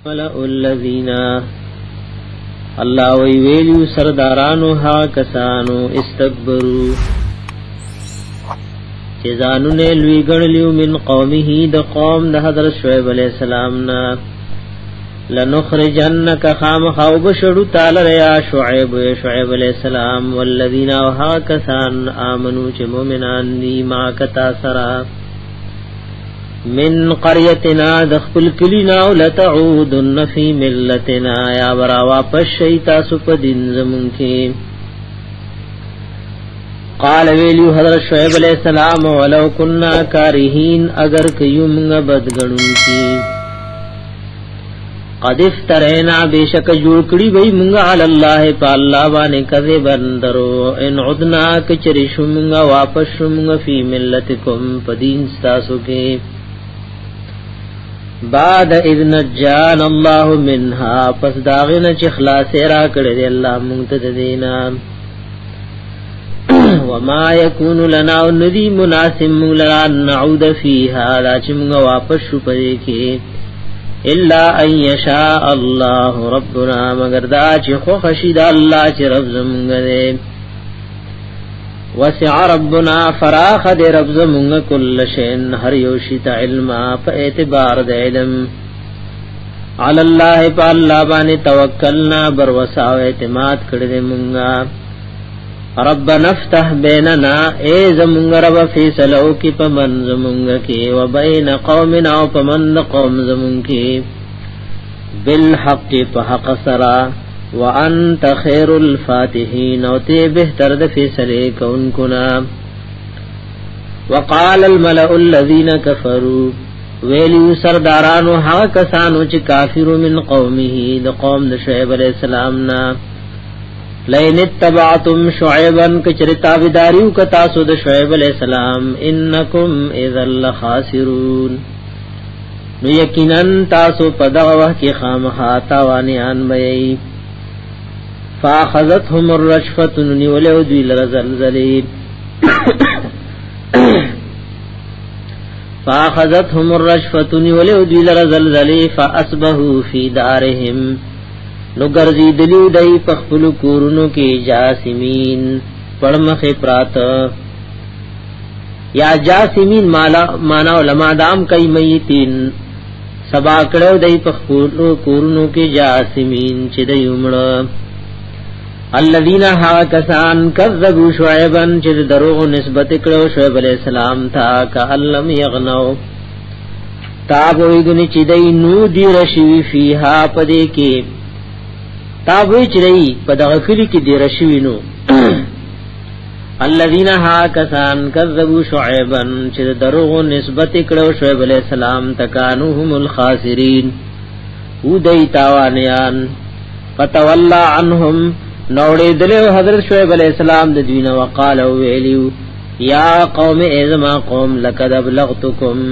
ملأ الذین الله وی ویلو سردارانو ها کسانو استكبروا چې ځانونه لوی ګڼلیو من قومه د قوم د حضرت شعیب علیہ السلام نا لنخرجنک خام خوب شړو تعالی یا شعیب علیہ السلام والذین ها کسان آمنو چې مؤمنان دي ما کتا سرا من قريتنا دخل کلینا ولتعودن فی ملتنا یا برا واپس شیطا سپ دین زمون کې قال ویلیو حضرت شعیب علیہ السلام ولو کننا کارہین اگر کیوم بدگنون کی قد افترینا بیشک جوړ کړي وای مونږه علی الله په الله باندې کذب بندرو ان عدنا کچری شومږه واپس شومږه فی ملتکم پدین تاسو کې بعد اذن جان الله منها پس داغنه چې خلاص را کړی الله مونږ ته دینا وما يكون لنا الذي مناسب لنا نعود فيها لا چې موږ واپس شو پدې کې الا ان يشاء الله ربنا مگر دا چې خو خشید الله چې رب زمونږ دې وسع ربنا فراخ دې رب زمونږ کل شيء هر یو شی ته علم په اعتبار د علم علی الله په الله باندې توکلنا بر وسع اعتماد کړې مونږه ربنا افتح بیننا اے زمونږ رب فیصلو کی پمن زمونږ کی و بین قومنا او پمن قوم زمونږ کی بالحق فحق سرا وانت خیر الفاتحین او ته بهتر د فیصله کونکنا وقال الملأ الذين كفروا ویلو سردارانو ها کسانو چې کافرو من قومه د قوم د شعیب علیہ السلام نا لئن اتبعتم شعيبا کچرتا بداریو کتا سود شعیب علیہ السلام انکم اذا لخاسرون نو یقینا تاسو پدغه کې خامخا تاوانیان مې فاخذتهم الرجفه ولو ذل زلزلی فاخذتهم الرجفه ولو ذل زلزلی فاصبحوا في دارهم نو ګرځي دلیو دای په خپل کورونو کې جاسمین پړمخه پرات یا جاسمین معنا علماء دام کوي میتین سبا کړو دای په خپل کورونو کې جاسمین چې د یومړه الذين ها کسان کذبوا شعيبا چې دروغ نسبت کړو شعیب علیہ السلام تا کعلم یغنو تابوی غنی چې دای نو دی رشی فیها پدې کې تابوی چرئی پا دغکلی کی دیر شوینو الذین ها کسان کذبوا شعیبا چر دروغ نسبت کڑو شعیب علیہ السلام تکانوهم الخاسرین او دی تاوانیان فتولا عنهم نوڑی دلیو حضرت شعیب علیہ السلام دوین وقالو ویلیو یا قوم ازما قوم لقد ابلغتکم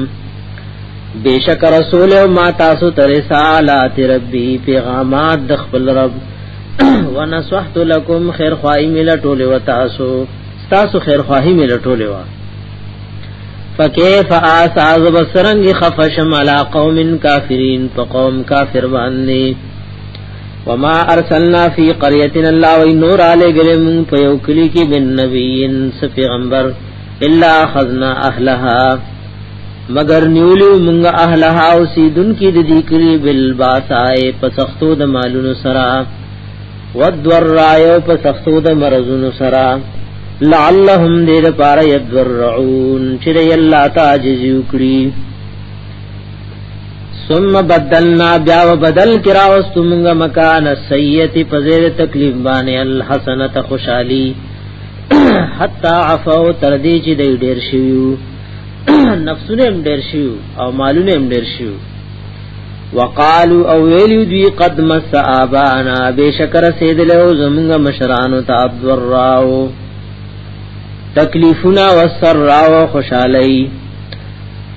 بیشک رسول ما تاسو ترسالات ربی پیغامات دخل رب ونصحت لكم خیر خواهی مل ټوله و تاسو خیر خواهی مل ټوله و فكيف اساز بسرنگ خفشم على قوم کافرین فقوم کافر باندې وما ارسلنا في قريه الله ونور علی گلم فیوکلی کی بن نبیین پیغمبر الا اخذنا اهلها مگر نیولیو منگا اہلها او سیدن کی دی کلی بالباسائے پسختو د مالونو سرا ودورایو پسختو د مرزونو سرا لعلهم دیر پارا یدورعون چری اللہ تاجزیو کری ثم بدلنا بیاو بدل کراوستو منگا مکان السیئتی پزیر تکلیف بانے الحسنت خوشحالی حتی عفو تردی چی دی دیر شویو نفسونه هم ډیر شو او مالونه هم ډیر شو وقالو او ویلو دی قد مس ابانا بشکر سیدلو زمونږ مشرانو ته عبدالراو تکلیفنا والسراو خوشالۍ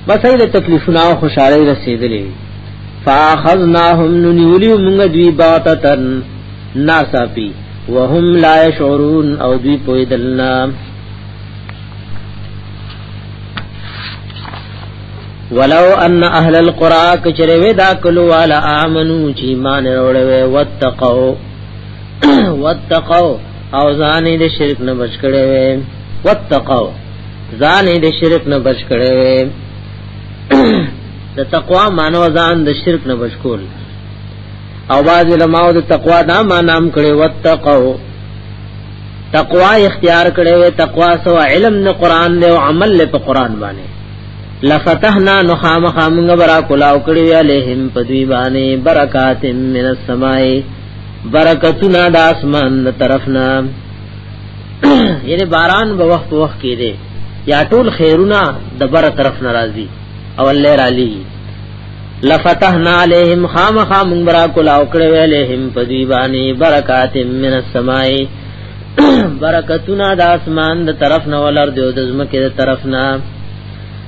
بس ایله تکلیفنا او خوشالۍ رسیدلې فاخذناهم ننیولیو مونږ دوی باتتن ناساپی وهم لا يشعرون او دوی پویدلنا ولو ان اهل القرى کچره دا کلو والا امنو چی مان وروړو واتقوا او ځانې د شرک نه بچ کړي وي واتقوا ځانې د شرک نه بچ کړي وي د تقوا مانو ځان د شرک نه بچ کول او باز علماء د تقوا دا معنی کړي واتقوا تقوا اختیار کړي وي تقوا سو علم نه قران له عمل له په قران باندې لفتحنا نخام خامنګ برا کلاو کړي عليهم پدوی باندې برکات من السماء برکتنا د اسمان طرفنا یعنی باران به وخت کې دی یا ټول خیرونه د بر طرف ناراضي او الله علی لفتحنا عليهم خام خامنګ برا کلاو کړي عليهم پدوی باندې برکات من السماء برکتنا د اسمان د طرفنا ولر د زمکه د طرفنا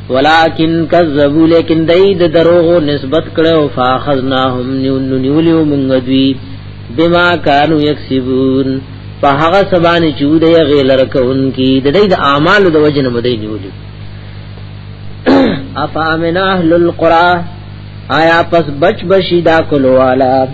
ولکن کذبوا لیکن دید دروغ نسبت کړو فاخذناهم نیولیو مونږ بما كانوا يكسبون فهغه سبانه چود یې غیلر کون کی د دې د اعمال د وجنه مدې نیولې افامن اهل القرى آیا پس بچ بشی دا کلو والا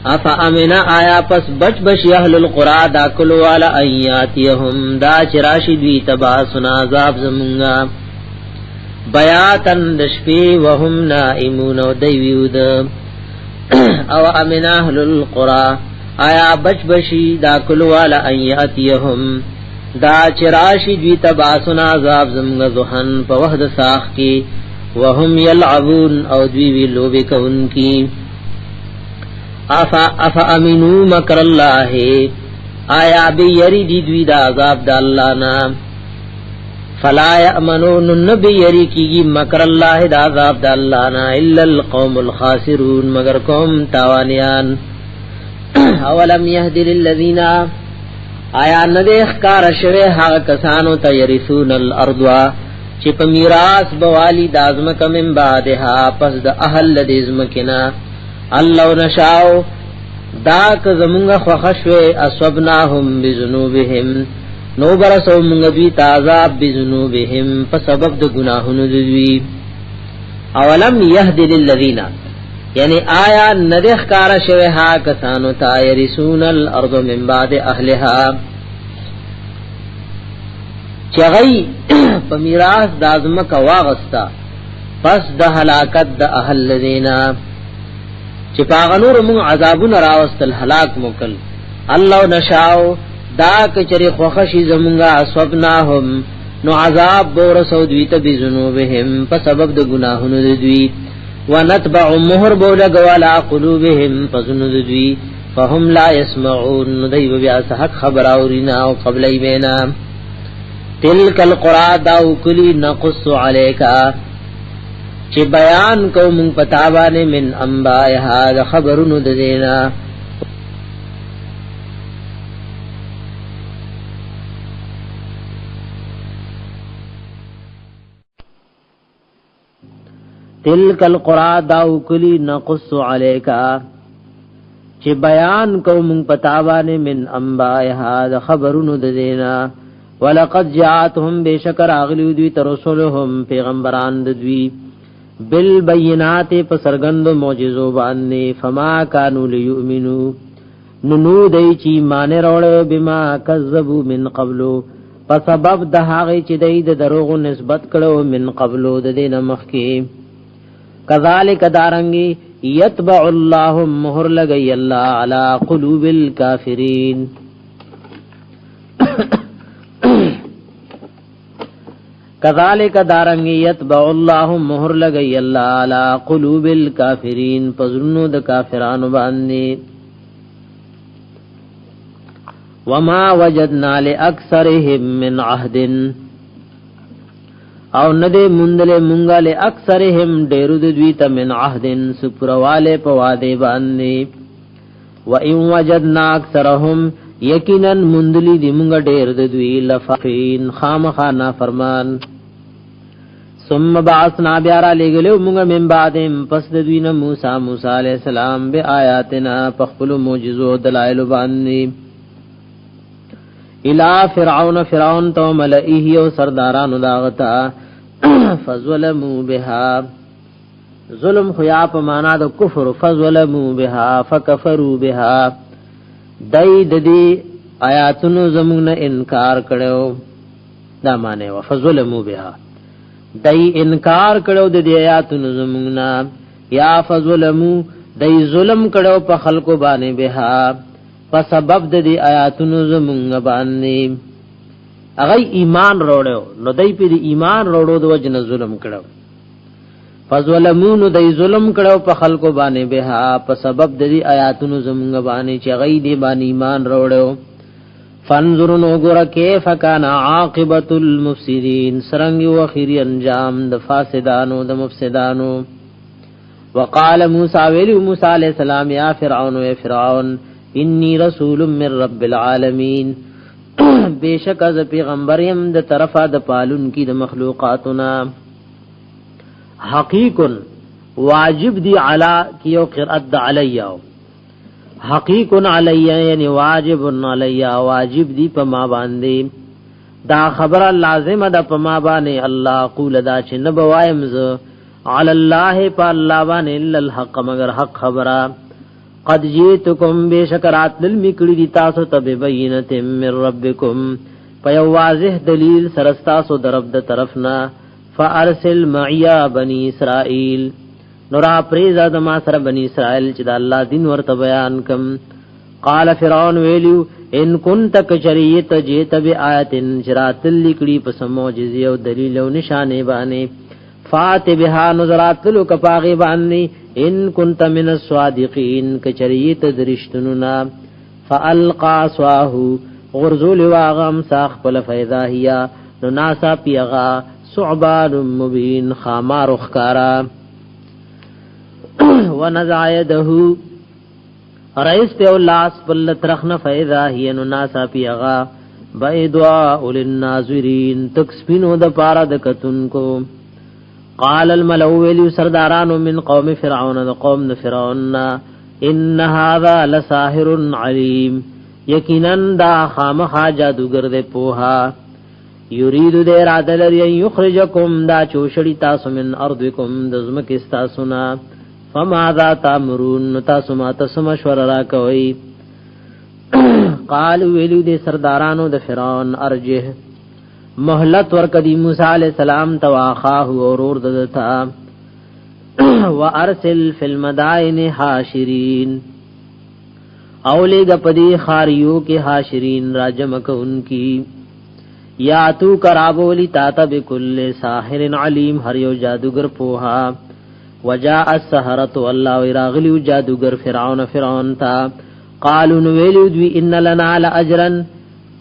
افامن آیا پس بچ بشی اهل القرى دا کلو والا ایاتهم دا چراشی دوی تبا سنا عذاب زمونگا بیاتن دشپی وهم نائمون و دیویود او امن اهل القرى آیا بچ بشی دا کلوالا ایاتیهم دا چراشی دوی تباسنا عذاب زمگ زحن پا وحد ساخ کی وهم یلعبون او دوی لوبی کون کی افا امنو مکر اللہ آیا بی یری دی دوی دا عذاب دا اللہ نام فلا یأمنون النبی یری کی مکر اللہ دا عذاب دا اللہ نا الا القوم الخاسرون مگر قوم تاوانیان اولم یهد للذین آیا ندیخ کار شوی حق کسانو تا یرسون الارض چی پا میراس بوالی دازمک من بعدها پس دا احل لدیزمکنا اللہ نشاو داک زمونگ خوخشوی اصوبناهم بزنوبهم نو برسو منگ دوی تعذاب بذنوبهم پا سبب د گناہنو دوی اولم یهد للذین یعنی آیا ندخ کارا شویها کسانو تا یرسون الارض من بعد اهلها چغی پا میراس دازمک واغستا پس د حلاکت د اهل لذینا چی پاغنور منگ عذابون راوست الحلاک مکل اللہ نشاو دا کچری خوخشی زمونگا اصوبناهم نو عذاب بورسو دویتا بزنوبهم پا سبب دا گناہنو دوی ونتبع مہر بولگوالا قلوبهم فزنو دوی فهم لا يسمعون دیو بیاس حق خبر آورینا و قبلی بینا تلک القرآ داو کلی نقص علیکا چی بیان کو من پتابان من انبائها دا خبرنو دینا تلک القرآ داو کلی نقص علیکا چی بیان کو من پتابان من انبائها دا خبرنو دینا ولقد جاءتهم بشکر آغلیو دوی ترسولهم پیغمبران دوی بالبینات پسرگند معجزو باندې فما کانوا لیؤمنو ننو دای چی مان روړ بما کذبوا من قبلو فسبب د هغه چې دای د دروغ نسبت کړو من قبلو د دینه مخکي کذالک دارنګي یتبع الله مہر لګی الله علی قلوب الکافرین کذالک دارنگی یتبع اللہ مہر لگئی اللہ علی قلوب الکافرین پزرنو د کافرانو باندې وما وجدنا لأکثرهم من عهد او ندے مندل منگا لأکثرهم ډیرو د دوی ته من عهد سپرواله په واده باندې و ان وجدنا اکثرهم یقینا مندلی دی منگا ډیر د دوی لفقین خامخانا فرمان ثم بعثنا بیارا لګلو منگا من بعدهم پس د دوی نه موسی علیہ السلام بی آیاتنا پخپل معجزو دلائل باندې الى فرعون تو ملئه او سردارانو داغتا فظلموا بها ظلم خیا په معنا د کفر فظلموا بها فکفروا بها دای د دې آیاتونو زمونږ نه انکار کړو دا معنی وا فظلموا بها دای انکار کړو د دې آیاتونو زمونږ نه یا فظلموا دای ظلم کړو په خلکو باندې بها په سبب د دې آیاتونو زمونږ باندې هغه ایمان وروړو نو دای په ایمان وروړو د وجنه ظلم کړو فظلمون دای ظلم کړو په خلکو باندې بها په سبب د دې آیاتونو زمونږ باندې چې غي دې باندې ایمان وروړو فانظروا غور کیف کان عاقبت المفسدين سرنګ او اخیری انجام د فاسدانو د مفسدانو وقال موسی ویلی موسی علیہ السلام یا فرعون و فرعون انی رسول من رب العالمین بیشک از پیغمبریم د طرفه د پالون کی د مخلوقاتنا حقیقن واجب دی علی کیو قرأت علیہ حقیقن علیہ یعنی واجب علیہ واجب دی په ما باندې دا خبره لازم ده په ما باندې الله قول دا چې نه بوایم ز علی الله په الله باندې الا الحق مگر حق خبره قد جئتکم بشکرات للمکړی دی تاسو ته ببینۃ من ربکم په واضح دلیل سرستاسو درب د طرفنا فارسل معیا بنی اسرائیل نورا پریزا د ما سره بنی اسرائیل چې د الله دین ورته بیان کم قال فرعون ویلو ان كنت کچریت جیت بآیت شرات لکړي په سموجزی او دلیل او نشانه باندې فاتبها نظرات لو کپاغي باندې ان كنت من الصادقین کچریت درشتنونا فالقى صاه غرزول واغم ساخ پل فیضا هيا نو ناسا پیغا ثعبان مبین خامار خکارا ونزع يده رئیس ته لاس بل ترخن فیضا هي نو ناسا پیغا بيدوا للناظرین تکسبینو د پارا د کتونکو قال الملؤ سرداران من قوم فرعون د قوم فرعون ان هذا لساحر علیم یقینا دا خامخا جادوگر دے پوها یرید دے اراده لري یخرجکم دا چوشړی تاسو من ارضکم د زمکستا سنا فماذا تامرون تاسو ما تاسو مشوره را کوي قال ویلو دے سردارانو د فرعون ارجه مهلت ورکدی موسی علیہ السلام تواخاه اورور دتا وارسل فی المدائن حاشرین اولی گپدی خاریو کے حاشرین راجمک ان کی یا تو کرابولی تاتا بکل ساحر علیم ہر یو جادوگر پوہا وجاء السحرت واللہ وراغلیو جادوگر فرعون تا قالو نویلیو دوی ان لنا لأجرن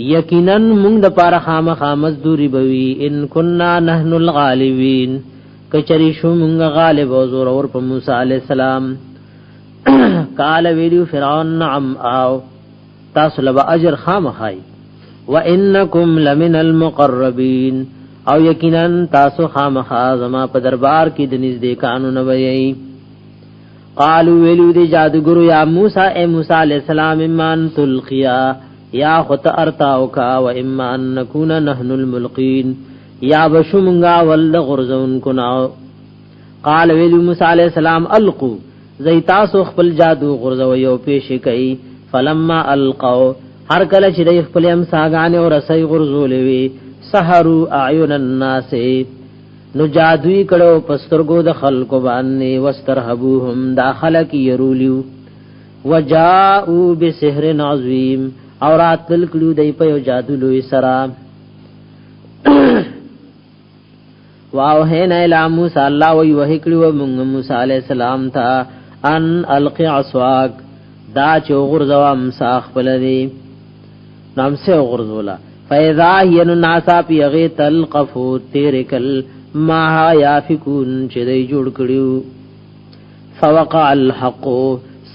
یقینا مونږ د پاره خامخا مزدوری بوي ان كنا نحن الغالبین کچری شو مونږ غالب او زور اور په موسی علی السلام قال ویلو فرعون نعم او تاسو لبا اجر خامخای وانکم لمن المقربین او یقینا تاسو خامخا زما په دربار کې د نږدې قانون وایي قالو ویلو دی جادوګرو یا موسی اے موسی علی السلام من تلقیا یا خط ارتاو کا و اما ان نکون نحن الملقین یا بشمنگا ول غرزون کنا قال ویلو موسی علیہ السلام القو زیتاسو خپل جادو غرزو یو پیش کئ فلما القوا هر کله چې د خپل هم ساګان او رسۍ غرزولوي سحروا اعین الناس نو جادوی کړه پسترګو د خلکو باندې واسترهبوهم داخله کی يرولیو وجاءوا بسحر عظیم اور اتل کړو دای په جادو لوی سرا واو هنا الى موسی الله وی وحی کړو موسی علی السلام ته ان القی عصاک دا چې غرزوا مساخ بلدی نام سے غرزولا فاذا ين الناس پیغه تلقفو تیرکل ما یافکون چې دی جوړ کړو فوقع الحق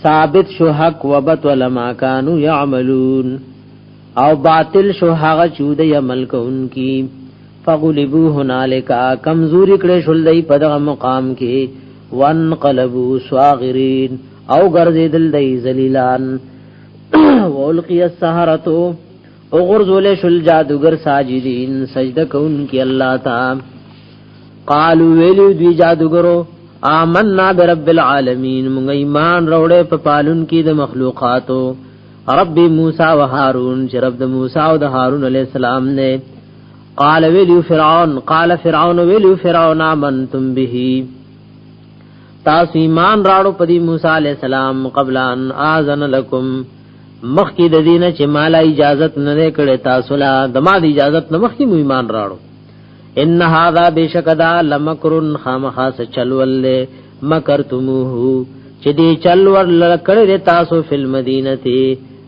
ثابت شو حق وبطل ما كانوا يعملون او باطل شو هغه چود عمل کوونکی فغلبوا هنالك کمزوری کړه شول دی په دغه مقام کې وانقلبوا صاغرين او ګرځیدل دی ذلیلان والقي السحرة او غرزول شل جادوگر ساجدین سجدہ کون کی اللہ تا قالو ویلو دوی جادوگرو آمنا برب العالمین منگ ایمان روڑے پا پالن کی دا مخلوقاتو رب موسیٰ و حارون چی رب دا موسیٰ و دا حارون علیہ السلام نے قال فرعون ویلو فرعون آمنتم بہی تاسو ایمان راڑو پدی موسیٰ علیہ السلام قبل ان آذن لکم مخی دا دینا چی مالا اجازت ندے کڑے تاسو لا دما دی اجازت نمخی مو ایمان راڑو ان هذا بشکدا لمکرن خامخاس چلول لے مکرتموہو چی دی چلور لکڑے تاسو فی المدینتی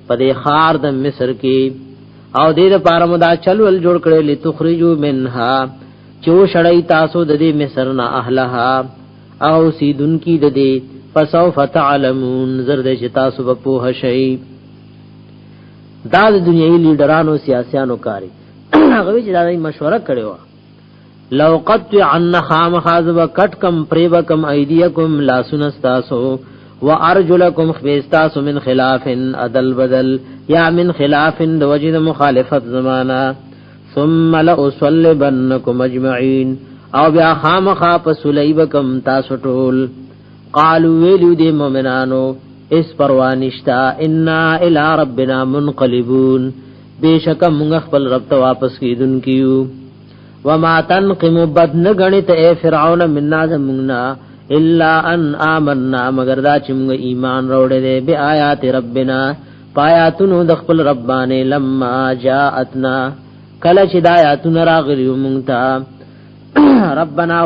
پدی خار دا مصر کی او دید پارمدا چلول جوڑ کڑے لی تخرجو منها چو شڑی تاسو ددی مصرنا اہلہا او سیدن کی ددی فسوف تعلمون زرد چی تاسو بپوہ شئی دا دنیای لیڈرانو سیاسیانو کاری اگوی چی دا مشورہ کڑے ہوا لو قطع عن خام خازب کٹکم پریبکم ایدیکم لا سنستاسو وارجلکم خبیستاسو من خلاف عدل بدل یا من خلاف دوجد مخالفت زمانہ ثم لأصلبنکم اجمعین او بیا خام خاپ سلیبکم تاسو ٹول قالو ویلو دی مومنانو اس پروانشتا انا الى ربنا منقلبون بے شکم منگخ پل رب تا واپس کی دن کیو وما تنقم بدن گنت اے فرعون مننا زمنا الا ان آمنا مگر دا چمگ ایمان روڑے دے بے آیات ربنا پایاتنو دخپل ربانے لما جاءتنا کلچ دایاتن راغریو منگتا ربنا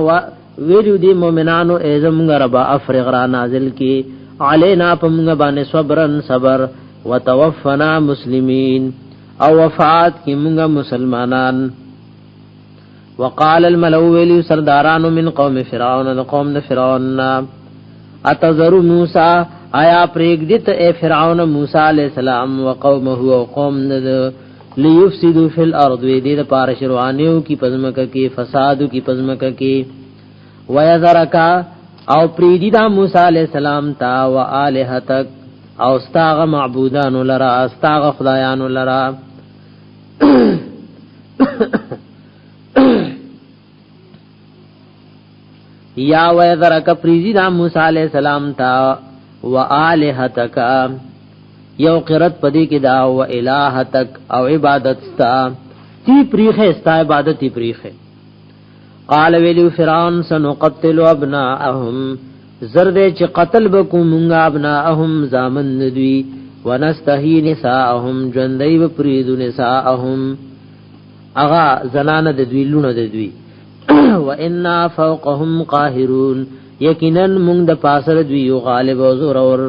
ویلیو دی مومنانو ایزمگ ربا افرغ را نازل کی علینا پمگ بان صبرن صبر وتوفنا مسلمین او وفات کی منگ مسلمانان وقال الملو ویلی سردارانو من قوم فرعون قوم فرعون اتذر موسی آیا پریگ دیت اے فرعون موسی علیہ السلام وقومه وقوم لیفسدوا فی الارض ویدید پارشروانیو کی پزمک کی فسادو کی پزمک کی ویذرکا او پریدیدا موسی علیہ السلام تا و آلہتک او استاغ معبودانو لرا استاغ خدایانو لرا یا ویذرک پریدیدا موسی علیہ السلام تا و آلہتک یو قرت پدی کی دا و الہتک او عبادت ستا تی پریخے استا عبادت تی پریخے قال ویلیو فرعون سنقتل ابناءهم زردے چی قتل بکو منگا ابناءهم زامن ندوی ونستحی نساءهم جندئی بپریدو نساءهم اغا زنان ددوی لون ددوی وَإِنَّا فَوْقَهُمْ قَاهِرُونَ یقیناً منگ دا پاسر دویو غالب و زورور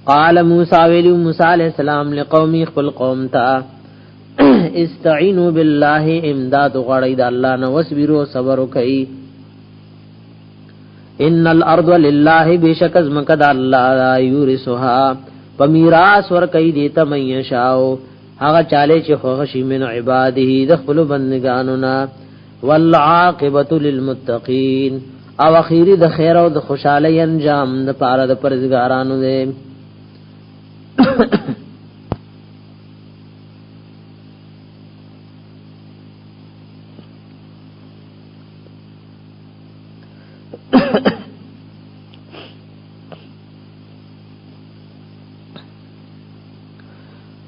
قال موسیٰ ویلیو موسیٰ علیہ السلام لقومی خپل قوم تا استعینوا باللہ امداد غڑی دا اللہ نوسبرو صبرو کئی ان الارض للہ بیشک از مکد اللہ یورسوها پمیراس ور کئی دیتا من یشاو آغا چالے چی خوخشی من عباده دخپلو بندگانونا والعاقبت للمتقین او اخیری د خیر او د خوشالی انجام د پاره د پرزګارانو دے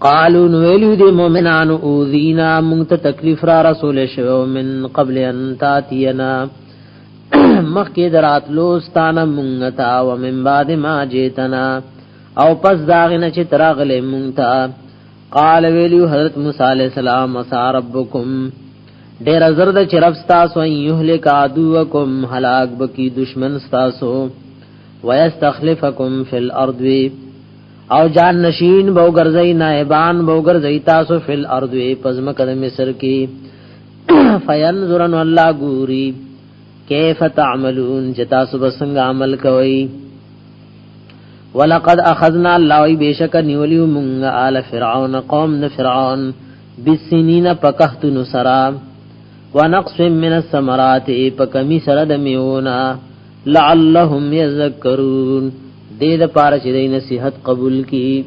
قالوا نویلو دی مومنانو اوذینا منگت تکلیف را رسول شو من قبل ان تاتینا مخی درات لوستانا منگتا ومن بعد ما جیتنا او پس داغنا چی تراغل منگتا قال ویلیو حضرت موسیٰ علیہ السلام اسا ربکم دیر زرد چی رب ستاسو ان یحلک عدوکم حلاک بکی دشمن ستاسو ویستخلفکم فی الارض او جان نشین بو گرزئی نائبان بو گرزئی تاسو فی الارض پزمکد مصر کی فینظرن اللہ گوری کیف تعملون جتاسو بسنگ عمل کوئی ولقد اخذنا اللہ وی بیشک نیولیو منگ آل فرعون قوم فرعون بالسنین پکہت نسرا ونقص من الثمرات پکمی سرد میونا لعلهم یذکرون دید پارچ دی نصیحت قبول کی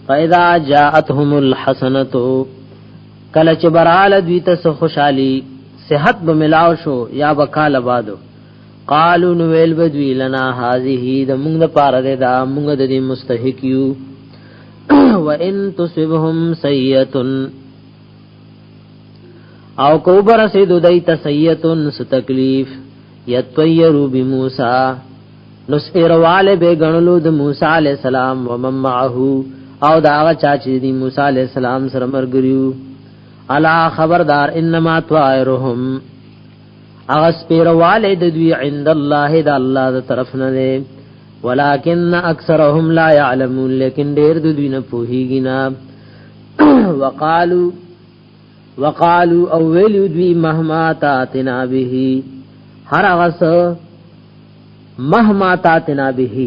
فاذا جاءتهم الحسنه کله چې برال دوی ته خوشالي صحت به ملاو شو یا وکال آبادو قالوا نویل بدوی لنا هذه د موږ د پاره ده موږ د دې مستحق یو وان تصبهم سیئه او کو بر سید دایت سیئه س تکلیف یطیروا بموسی نسیرواله به غنلو د موسی علی السلام و من معه او دا چا چې دی موسی علی السلام سره مرګریو الا خبردار انما طائرهم اغس پیرواله د دوی عند الله د الله د طرف نه ده ولکن اکثرهم لا يعلمون لیکن ډیر د دوی نه پوهیږي نه وقالو او ویلو دوی مهما تاتنا به هر اغس مهما تاتنا به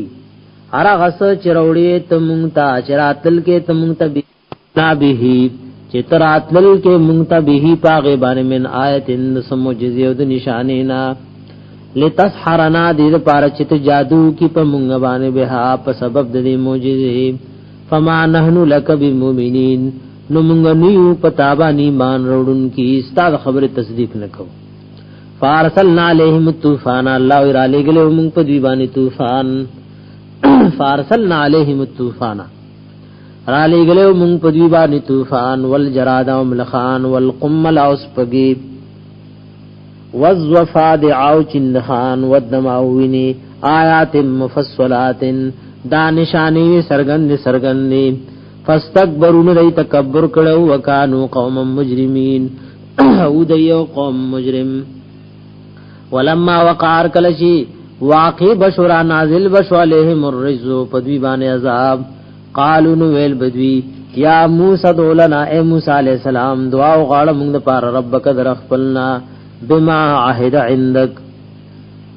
هر اغس چروړې تمونتا چراتل کې تمونتا به چتراتل کې منتبه پاغه باندې من آیتن سمجزیو د نشانینا لتسحرنا دې پار چت جادو کی په مونږ باندې به په سبب د دې معجزې فما نحنو لک بالمؤمنین نو مونږ نیو پتا باندې مان وروډن کی استاد خبره تصدیق نکو فارسلنا علیهم الطوفان الله را لګلو مونږ په دی باندې طوفان فارسلنا علیهم الطوفان را لګلو مونږ په دی باندې طوفان والجراد وملخان والقمل اوسپگی والضفادع او چندخان والدماوینی آیات مفصلات دا نشانی سرګند فاستكبرون دی تکبر کړو وکانو قوم مجرمین او دیو قوم مجرم ولما وقار کلشی واقع بشورا نازل بشو علیہم الرجزو پدوی بان عذاب قالو نویل بدوی یا موسی دولنا اے موسی علیہ السلام دعا غاړه موږ پار ربک در خپلنا بما عهد عندك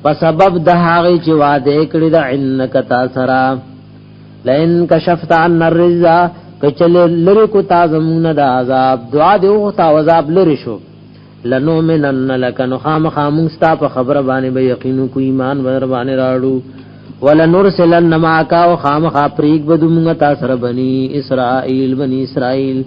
فسبب د هغه چې وعده کړی د انک تاسرا لئن کشفت عن الرزا کچل لری کو تازمون د عذاب دعا دیو تا عذاب لری شو لنؤمنن لک نخام خامستا په خبر باندې به یقین کو ایمان ور باندې راړو ولنرسلن معك وخام خاپریک بدومغه تاسر بنی اسرائیل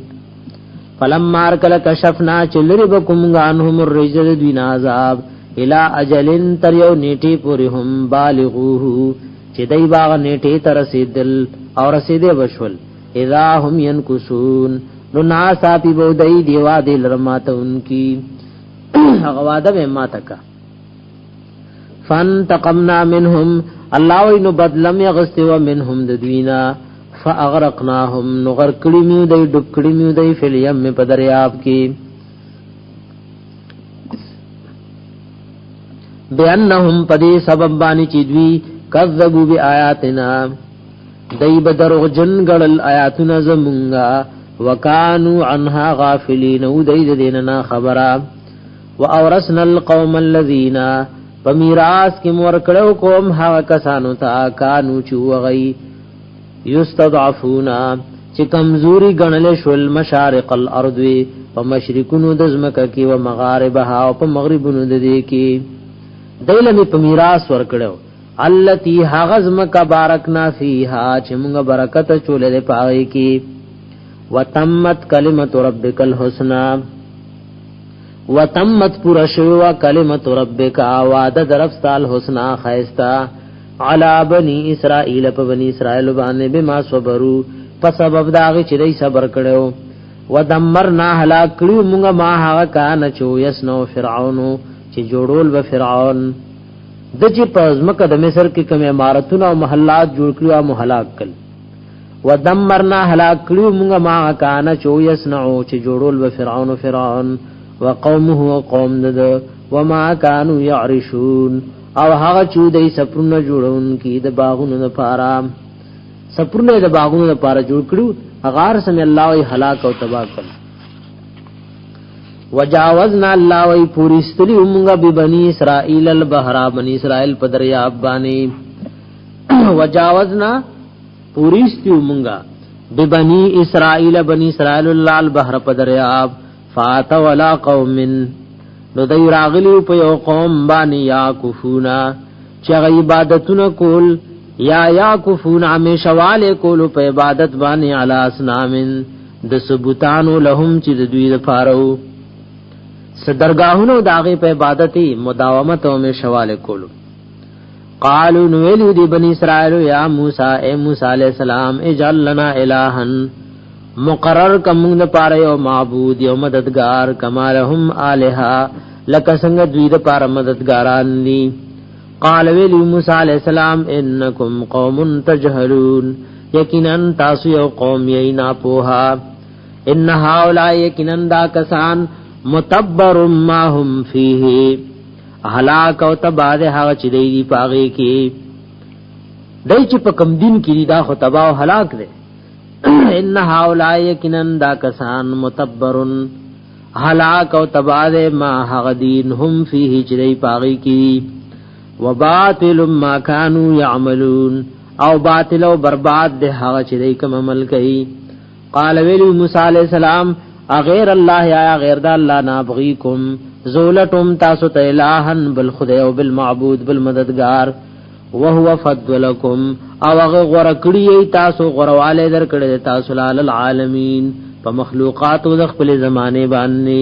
فلما ارکل کشفنا چلری بکم غانهم الرجل دین عذاب الى اجلن تریو نیټی پوری هم بالغوه چې دای باغ نیټی تر رسیدل اور رسیدې بشول اذا هم ينكسون نو ناسا پی بودای دیوا دل رماته انکی غواده به ماتکا فانتقمنا منهم الله وینو بدلم یغست و منهم ددوینا فاغرقناهم نغر کړیو دای ډوب کړیو دای فلیم په دریاب کې بیانهم پدی سبب باندې چې دوی کذبوا بیااتنا دای بدرغ جن غړل آیاتنا زمونږه وکانو عنها غافلین او دای دیننا خبره واورثنا القوم الذين فمیراث کی مور کړو کوم ها کسانو ته کانو چوغی یستضعفون چې کمزوري غنل شول مشارق الارض په مشرقونو د زمکه کې او مغاربها او په مغربونو د دې کې دایله په میراث ور کړو التی هغزم کا بارکنا فیها چې موږ برکت چولې پای کې وتمت کلمت ربک الحسنا وتمت پرشوا کلمت ربک وعده درفستال حسنا خیستا علی بنی اسرائیل په بنی اسرائیل باندې بما صبروا په سبب داغه چې دای صبر کړو ودمرنا هلاک کړو موږ ما هغه کان چو یسنو فرعون چې جوړول و فرعون د چې پزمکه د مصر کې کوم عمارتونه او محلات جوړ کړو او هلاک کړ ودمرنا هلاک کړو موږ ما کان چو یسنو چې جوړول و فرعون وقومه وقوم دد وما كانوا يعرشون او هغه چودای سپرونه جوړون کی د باغونو لپاره سپرونه د باغونو لپاره جوړ کړو اغار سم الله وی هلاک او تباہ کړ وجاوزنا الله وی پوری استلی موږ به بنی اسرائیل البحر بنی اسرائیل په دریاب باندې وجاوزنا پوری استی موږ به بنی اسرائیل الله البحر په دریاب فات ولا قوم نو دای راغلی په یو قوم باندې یا کفونا چې عبادتونه کول یا کفون همیشواله کولو په عبادت باندې علی اسنامن د ثبوتانو لهم چې د دوی لپاره صدرگاہونو داغه په عبادتي مداومت او همیشواله کولو. قالو نویلو دی بنی اسرائیل یا موسی اے موسی علیہ السلام اجعل لنا الہن مقرر کمون پاره یو معبود یو مددگار کما لهم الها لک څنګه دوی د پاره مددگاران دي. قال ویلی موسی علیہ السلام انکم قوم تجهلون یقینا تاسو یو قوم یی نا پوها. ان هؤلاء یقینا دا کسان متبر ما هم فیه هلاک او تباہ ده هغه چې دی پاغه کې دای چې په کم دین کې دا خو تباہ او هلاک ده. ان هؤلاء یقینا دا کسان متبرن هلاک او تباہ ده ما هغه دین هم فیه چې دی پاغه کې وباطل ما كانوا يعملون او باطل او برباد ده هغه چې دی کوم عمل کوي. قال ویلی موسی علیہ السلام اغیر الله یا غیر د الله نابغیکم زولتم تاسو ته الہن بل خدای او بل معبود بل مددگار وهو فضلکم او هغه غره کړی تاسو غرواله در کړی تاسو لال العالمین په مخلوقات او د خپل زمانه باندې.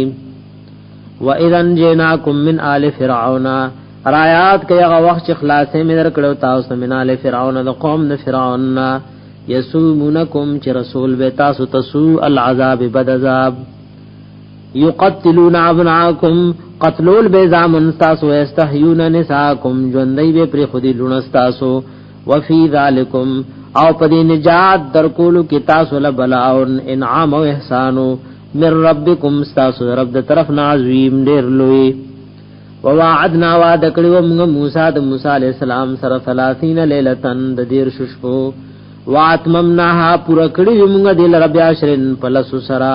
واذا جئناکم من آل فرعون رایات کې هغه وخت خلاصې مې در کړو تاسو من آل فرعون د قوم د فرعون یسومونکم چې رسول به تاسو تسو العذاب بدعذاب یقتلون ابناکم قتلول بیزامن تاسو استحیون نساکم ژوندۍ به پر خودی لونستاسو وفي ذالکم او پدې نجات درکولو کې تاسو له بلاون انعام او احسانو من ربکم تاسو رب د طرف نازویم ډیر لوی. ووعدنا وعد کړو موږ موسی د موسی علی السلام سره 30 لیلتن د دیر ششپو واتممناها پورا کړی موږ د رب عشرن پلس سرا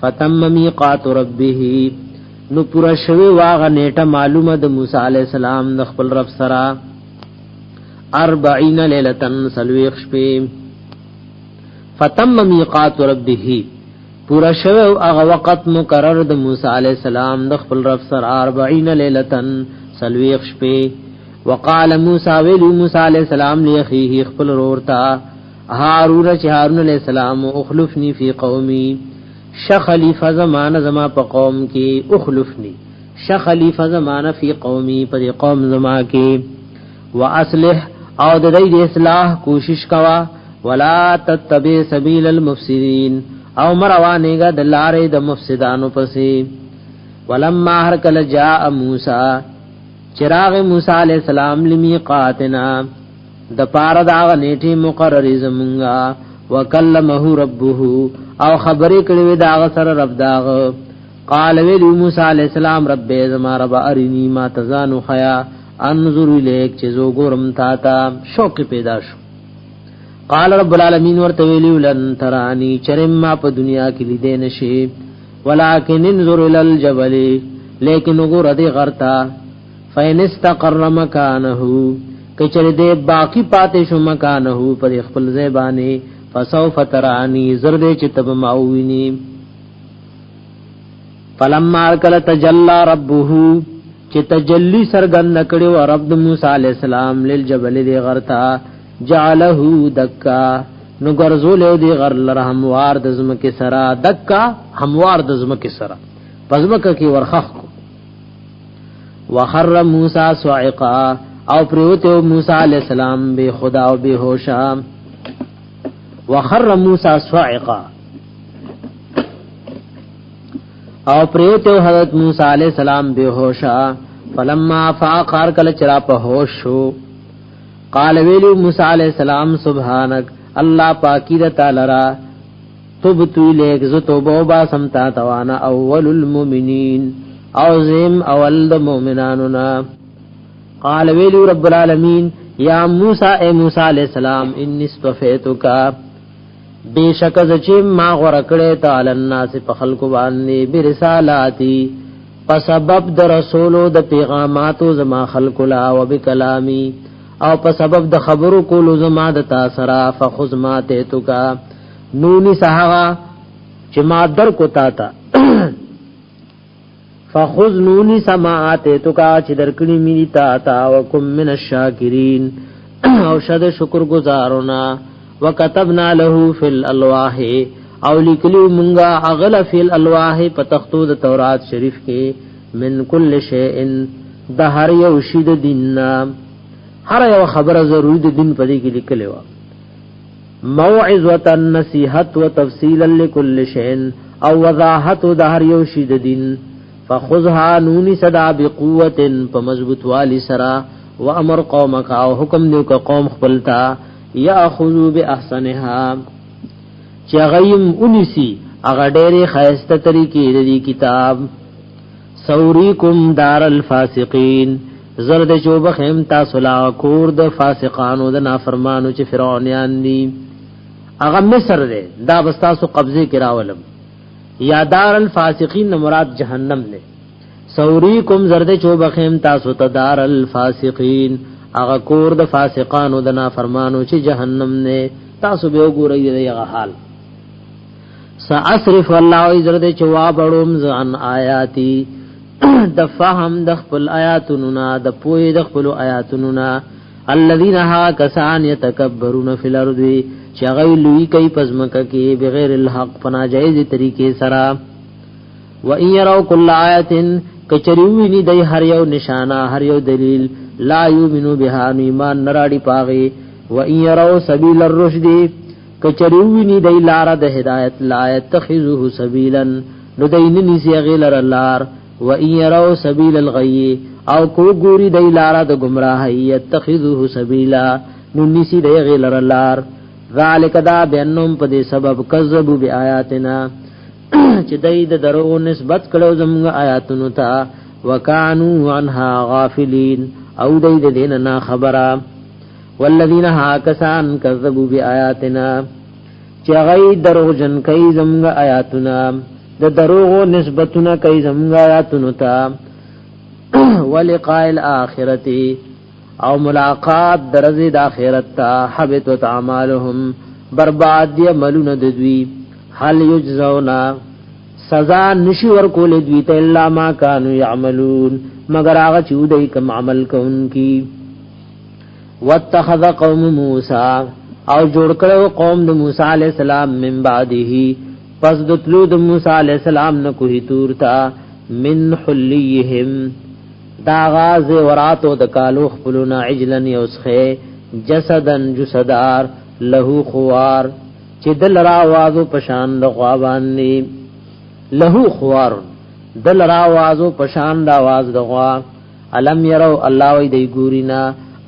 فتم میقات ربه نو پورا شوی واغه نیټه معلومه د موسی علی السلام د خپل رب سرا 40 لیلتن سلویخ شپې فتم میقات ربه پورا شوی هغه وخت مقرر د موسی علی السلام د خپل رب سرا 40 لیلتن سلویخ شپې. وقال موسی ویلی موسی علی السلام لاخیه خپل ورتا هارون چې هارون علیہ السلام اخلفنی فی قومی شخلیفہ زمانہ زما په قوم کې اخلفنی شخلیفہ زمانہ فی قومی په قوم زما کې واصلح او د دې اصلاح کوشش کوا ولا تتبع سبیل المفسدین او مروانېګه د لارې د مفسدانو پسې. ولما هر کله جاء موسی چراغ موسی علیہ السلام لمیقاتنا د پاره دا نیټه مقرری زمونږه وکلمه ربه او خبرې کړې دا سره رب داغه. قال ویل موسی علیہ السلام رب زما رب ارنی ما تزانو خیا انظر الیک چې زو ګورم تا ته شوق پیدا شو. قال رب العالمین ورته ویل لن ترانی چرم ما په دنیا کې لیدې نشي ولکن انظر الی الجبل لیکن وګور دې غرتا فین استقر مکانه کچره دې باقی پاتې شو مکانه پر خپل زبانه فسوف ترانی زرد چې تب ماوینی. فلما کل تجلا ربه چې تجلی سرګن کړو رب موسی علی السلام للجبل دې غرتا جعله دکا نو ګرځول دې غر لرحموار د زمکه سرا دکا هموار د زمکه سرا پزمکه کې ورخخ کو. وخر موسی صاعقا او پریوته موسی علیہ السلام بے خدا او بے ہوشا. وخر موسی صاعقا او پریوته حضرت موسی علیہ السلام بے ہوشا. فلما فاق کل چرا په ہوش شو قال ویلو موسی علیہ السلام سبحانك اللہ پاکی د تعالی را تبت الیک ز توبه با سمتا توانا اول المؤمنین او زم اول د مؤمنانو نا. قال ویلو رب العالمین یا موسی اے موسی علیہ السلام انی استفیتک بیشک ز ما غره کړه تعالی الناس په خلق باندې برسالاتی په سبب د رسولو د پیغاماتو زما خلق لا او بکلامی او په سبب د خبرو کولو زما د تاثرا فخذ ما ته کا نونی صحابه چې ما در کو تا تا فخذ نونی سماعت تو کا چې درکړی مې تا تا وکم من الشاکرین او شد شکر گزارنا وكتبنا له في الالواح او لیکلو مونږه اغل فی الالواح په تختو د تورات شریف کې من کل شیء د هر یو شی د دین هر یو خبره ضروري د دین په دې کې لیکلې و موعظه النصیحت وتفصیلا لكل شیء او وضاحت د هر یو شی د دین فخذها نونی صدا بقوه په مضبوط والی سرا وامر قومک او حکم دیو که قوم خپلتا یاخذو باحسنها چې غیم انسی هغه ډېرې خیسته طریقې د کتاب سوریکم دار الفاسقین زرد چوبخم تاسو لا کور د فاسقانو د نافرمانو چې فرعونیان دي هغه مصر دی دا بستاسو قبضه کراولم یا دار الفاسقین مراد جهنم دی سوریکم زرد چوبخم تاسو ته دار الفاسقین هغه کور د فاسقانو د نافرمانو چې جهنم نه تاسو به وګورئ دغه حال سأصرف الله زرد چوابړم ځان آیاتی د فهم د خپل آیاتونو نا د پوی د خپل آیاتونو نا الذين ها کسان يتکبرون فی الارض چې غیلوی کوي پزمکه کې بغیر الحق فناجایز طریقې سره و ان يروا كل آیه کچریوی دی هر یو نشانه هر یو دلیل لا یؤمنو بها ایمان نراړي پاغي و ان يروا سبیل الرشد کچریوی دی لار د هدایت لا يتخذوه سبیلا ندین نسی غیلر لار و ان يروا سبیل الغی او کو ګوري دی لار د گمراهی يتخذوه سبیلا نسی دی غیلر لار ذالک دا بینهم په دې سبب کذبوا بیااتنا چې دای د درو نسبت کړو زموږ آیاتونو ته وکانو عنها غافلین او دای د دین نه خبره والذین هاکسان کذبوا بیااتنا چې غي درو جن کوي زموږ آیاتونه د درو نسبتونه کوي زموږ آیاتونو ته ولقاء الاخرته او ملاقات درزه د اخرت ته حبطت اعمالهم برباد دی عملونه د دوی حل یجزونا سزا نشي ورکول دوی ته الا ما كانوا يعملون مگر هغه چې دوی کوم عمل کوونکی واتخذ قوم موسی او جوړ کړو قوم د موسی علی السلام من بعده پس د تلو د موسی علی السلام نه کوه تور تا من حلیهم دا غاز وراتو د کالو خپلنا عجلن یوسخه جسدن جسدار له خوار چې دل را وازو پشان د غوابان نی له خوار دل را وازو پشان د आवाज د غوا علم يرو الله وی دی ګورینا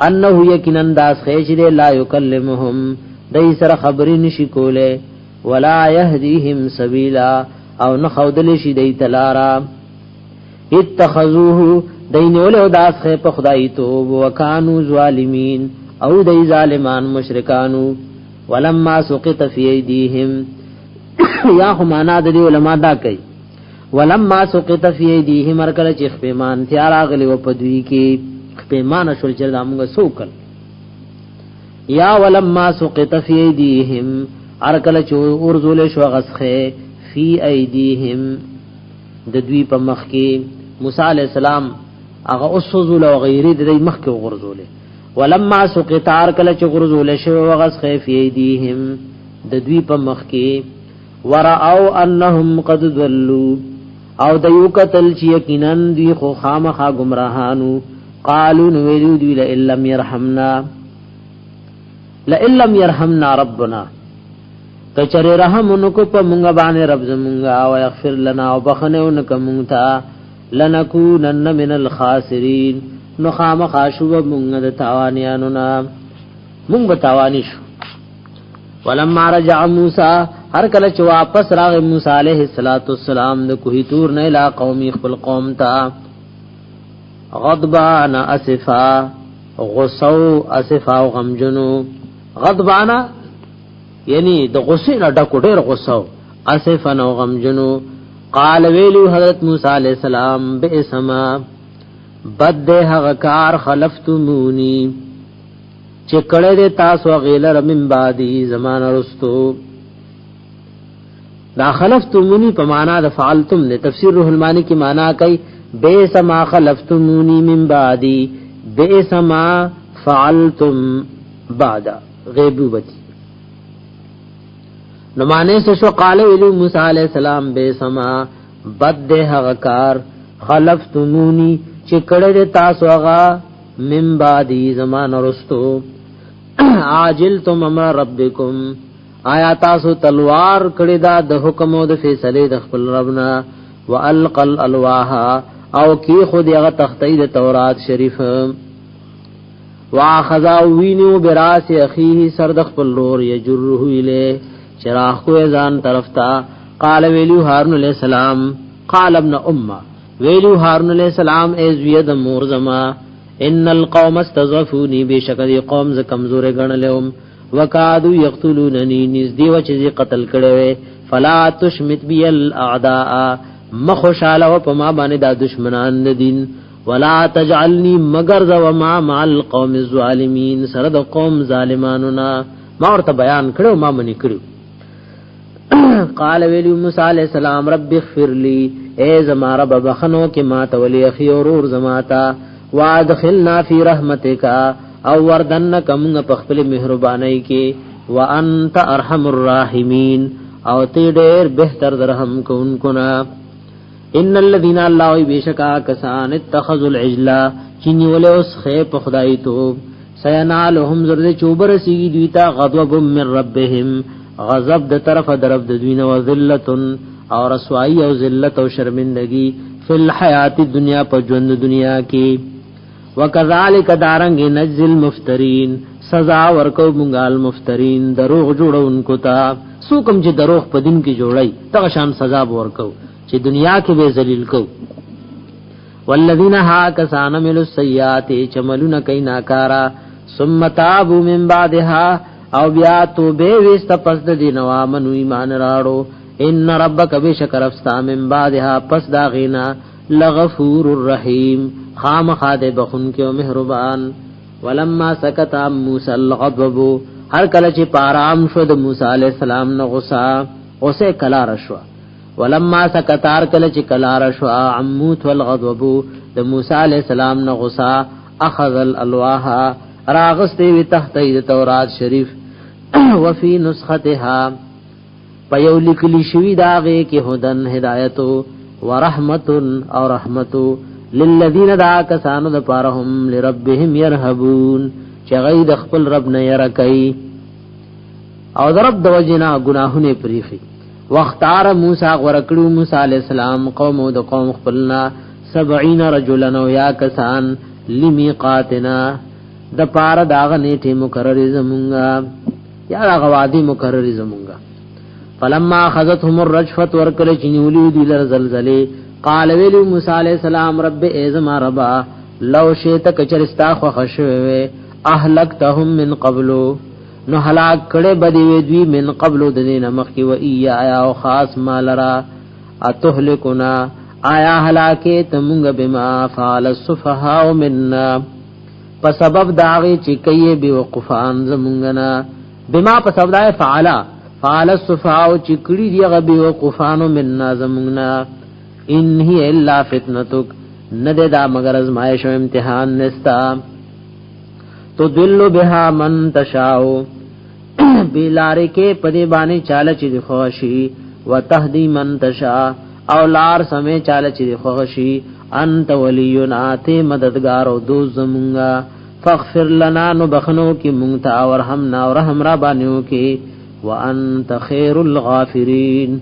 انه یقینا داس خیش دی لا یکلمهم دای سره خبرې نشي کوله ولا يهديهم سبيلا او نه خودل شي دی تلارا اتخذوه دینول او داس خې په خدای توب وکانو ظالمین او دی ظالمان مشرکانو ولما سقط فی ایدیهم یا همانا د علماء دا کوي ولما سقط فی ایدیهم ارکل چې خپېمان تیار اغلی و پدوی کې خپېمان شول چې موږ سوکل یا ولما سقط فی ایدیهم ارکل چې ورزول شو غسخه فی ایدیهم د دوی په مخ کې موسی علی السلام هغه اوسوزول او غیره د مخ کې ورزول ولما سقط ارکل چې ورزول شو غسخه فی ایدیهم د دوی په مخ کې ورأو انهم قد ضلوا او د یو قتل چې یقینا دی خو خامخا گمراهانو قالوا نویلو دی لئن لم يرحمنا ربنا کچر رحمونکو په مونږ باندې رب زمونږه او یغفر لنا او بخنهونک مونږ ته لنکونن من الخاسرین نو خامخا شو مونږ د تاوانیانو نا مونږ تاوانی شو ولما رجع موسی هر کله چې واپس راغ موسی علیہ السلام د کوه تور نه لا قومي خپل قوم ته غضبان اسفا غصو اسفا او غمجنو غضبانا یعنی د غصې نه ډکو ډېر غصو اسفا او غمجنو قال ویلو حضرت موسی علیہ السلام بئسما بد هغه کار خلفتمونی چې کړه دې تاسو غیلر من بعدی زمانہ رستو دا خلفتمونی په معنا د فعلتم نے تفسیر روح المانی کی معنا کوي بئسما خلفتمونی من بعدی بئسما فعلتم بعد غیبوبتی. نمانے سے شو قال ویلو موسی علیہ السلام بے سما بد دے هغکار خلفتمونی چکڑے دے تاسو غا من بعدی زمان رستو عاجلتم امر ربکم آیا تاسو تلوار کړی دا د حکم او د فیصله د خپل ربنا والقل الواح او کی خود هغه تختی د تورات شریف واخذا وینو براس اخیه سر د خپل لور یجره اله چراغ کو ځان طرف تا قال ویلو هارون علیہ السلام قال ابن امه ویلو هارون علیہ السلام از ید مور زما ان القوم استضعفوني بشکد قوم ز کمزور غنلهم وکادو یقتلوننی نزدی وچزی قتل کړي فلا تشمت بی الاعداء مخشاله و پما باندې د دشمنان دین ولا تجعلنی مگر ذو ما مع القوم الظالمین سره د قوم ظالمانو نا ما ورته بیان کړو ما منی کړو. قال ویلی موسی علیہ السلام رب اغفر لی اے زما رب بخنو کې ما تولی اخی اورور زماتا وادخلنا فی رحمتک او وردنک من پخپل مہربانی کې وانت ارحم الراحمین او تی ډیر بهتر درهم کوونکو نا. ان الذين الله بشکا کسان اتخذوا العجل چنی ولې اوس خې په خدای تو سینالهم زرد چوبر سی دیتا غضب من ربهم غضب د طرف درف د دوی نو ذلت او رسوائی او ذلت او شرمندگی فی الحیات الدنیا په ژوند دنیا کې وکذالک دارنګ نجزل المفترین سزا ورکو مونږال مفترین دروغ جوړونکو تا سوکم چې دروغ په دین کې جوړای تغه شان سزا ورکو چې دنیا کې به ذلیل کو. والذین ها کسان عملوا السیئات چملون کینا کارا ثم تابوا من بعدها او بیا توبه وست پس د دینو امنو ایمان راړو ان ربک بشکر افستا من بعدها پس دا غینا لغفور الرحیم خام خاد بخون کې او مهربان. ولما سکت موسی الغضب هر کله چې پارام شو د موسی علی السلام نو غصه کلا رشوا ولما سکتار کله چې کلا رشوا عموت والغضب د موسی علی السلام نو غصه اخذ الالواح راغسته وی تحت تورات شریف وفي نسختها پيولک لشوی داغه کې هدن هدایتو ورحمت او رحمتو للذین دا کسانو د پارهم لربهم يرهبون چې غید خپل رب نه يرکای او د رب د وجنا گناهونه پریخي. واختار موسی ورکړو موسی علی السلام قوم او د قوم خپلنا 70 رجلا او یا کسان لمیقاتنا د پار داغه نیټه مقرر زمونږه یا هغه وادي مقرر زمونږه. فلما اخذتهم الرجفه ورکل چنیولی دی زلزله قال ویلو موسی علیہ السلام رب ازما ربا لو شئت کچرستا خو خشوه اهلكتهم من قبل نو هلاك کړه بدی دوی من قبل د دین مخکی و ایا او خاص مالرا اتهلكنا آیا هلاکه تمغه بما فعل السفهاء منا په سبب داغه چې کایه به وقفان زمونږنا بما په سبب دای فعل السفهاء چې کړي دی غبي وقفان منا زمونږنا ان هی الا فتنتک ندے دا مگر ازمائش و امتحان نستا تو دلو بها من تشاو بیلارے کے پدے بانے چالا چی دی خوشی و تهدی من تشا او لار سمے چالا چی دی خوشی انت ولیون آتے مددگار و دوز زمونگا فاغفر لنا نبخنو کی مونگتا ورحمنا ورحم را بانیو کی وانت خیر الغافرین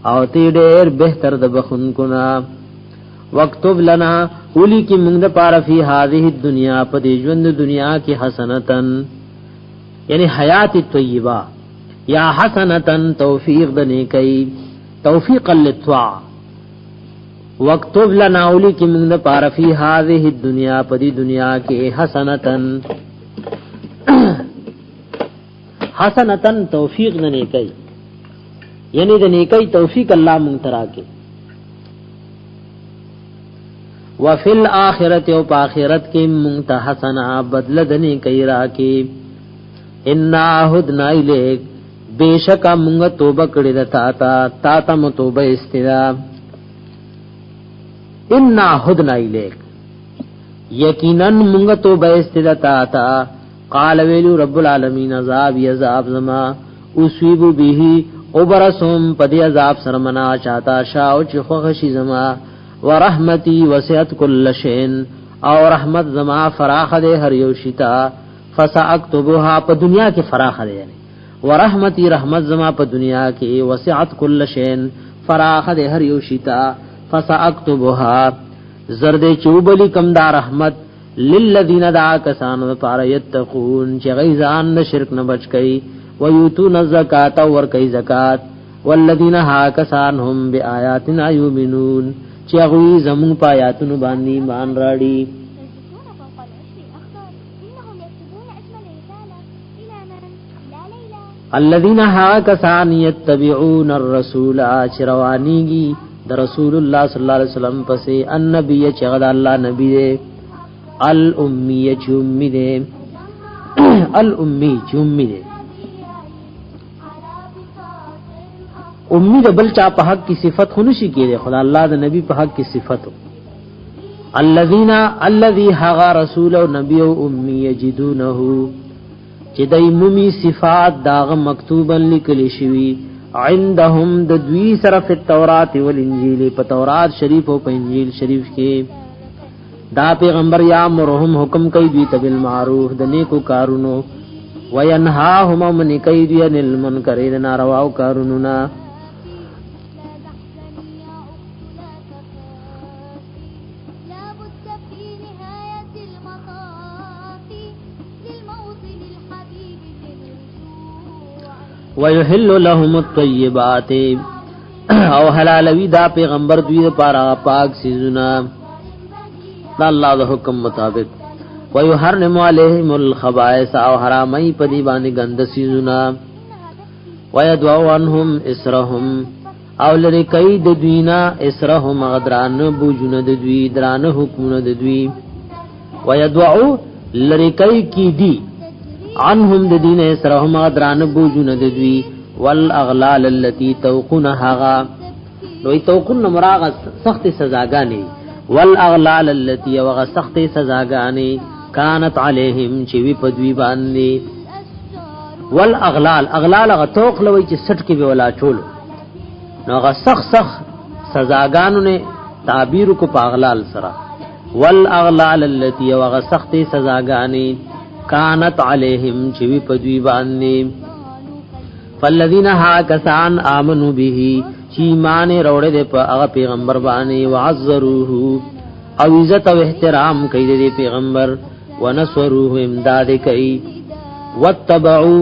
او تی ډیر بهتر د بخون کنا. وکتب لنا اولی کی مونږ د پاره فی هذه الدنیا په دې ژوند دنیا کې حسنتن یعنی حیات طیبه یا حسنتن توفیق د نیکی توفیق للطاعه. وکتب لنا اولی کی مونږ د پاره فی هذه الدنیا په دې دنیا کې حسنتن حسنتن توفیق د نیکی یعنی د نیکی توفیق الله مونږ ترا کې وفي الاخرت او په اخرت کې مونږ ته حسنا بدل د نیکی را کې ان هدنا الیک بیشک مونږ توبه کړی د تا ته توبه استدا. ان هدنا الیک یقینا مونږ توبه استدا تا قال ویلو رب العالمین عذاب یذاب زما اسویب به وبرسم پدی عذاب سرمنا چاہتا شاو چ خوشی زما ورحمتی وسعت کل شین او رحمت زما فراخ دے ہر یو شتا فساکتبها په دنیا کې فراخ دے ورحمتی رحمت زما په دنیا کې وسعت کل شین فراخ دے ہر یو شتا فساکتبها زرد چوبلی کم دا رحمت للذین دعا کسانو پار یتقون چه غیزان نه شرک نه بچ کئ ویوتون الزکات ور کئ زکات والذین ها کسان هم بیااتنا یؤمنون چه غوی زمون پایاتونو باندې ایمان راړي الذین ها کسان یتبعون الرسول چروانیږي د رسول الله صلی الله علیه وسلم پسې النبی چې غدا الله نبی دی الامی چومی دے الامی چومی دے امی دا بل چا پا حق کی صفت خونشی کی دے خدا اللہ دا نبی پا حق کی صفت ہو الذین الذی حغا رسول و نبی و امی یجدونہو چی دی ممی صفات داغ مکتوبا لکلی شوی عندهم دا دوی صرف التورات والانجیل پا تورات شریف و پا انجیل شریف کے دا پیغمبر یا مرهم حکم کوي دوی ته بالمعروف د نیکو کارونو وینهاهم من کوي دوی عن المنکر د ناروا کارونو نا ويحل لهم الطيبات او حلالوی دا پیغمبر دوی لپاره پاک سيزونه دا اللہ دا حکم مطابق ویحرم علیہم الخبائث او حرامی پدی بانی گند سیزنا ویدعو عنہم اسرہم او لرکی ددوینا اسرہم غدران بوجون ددوی دران حکمون ددوی ویدعو لرکی کی دی عنہم ددین اسرہم غدران بوجون ددوی والاغلال اللتی توقن حغا لوی توقن مراغ سخت سزاگانی والاغلال التي وغ سخت سزاگانی كانت عليهم چوی پدوی باندې والاغلال اغلال غ توق لوي چې سټ کې به ولا چولو نو غ سخ سزاگانو نے تعبیر کو پاغلال سرا والاغلال التي وغ سخت سزاگانی كانت عليهم چوی پدوی باندې فالذین ها کسان آمنوا به چی ایمان روڑے دے پا اغا پیغمبر بانے وعزروه او عزت و احترام کئی دے پیغمبر ونصروه امداد کئی واتبعو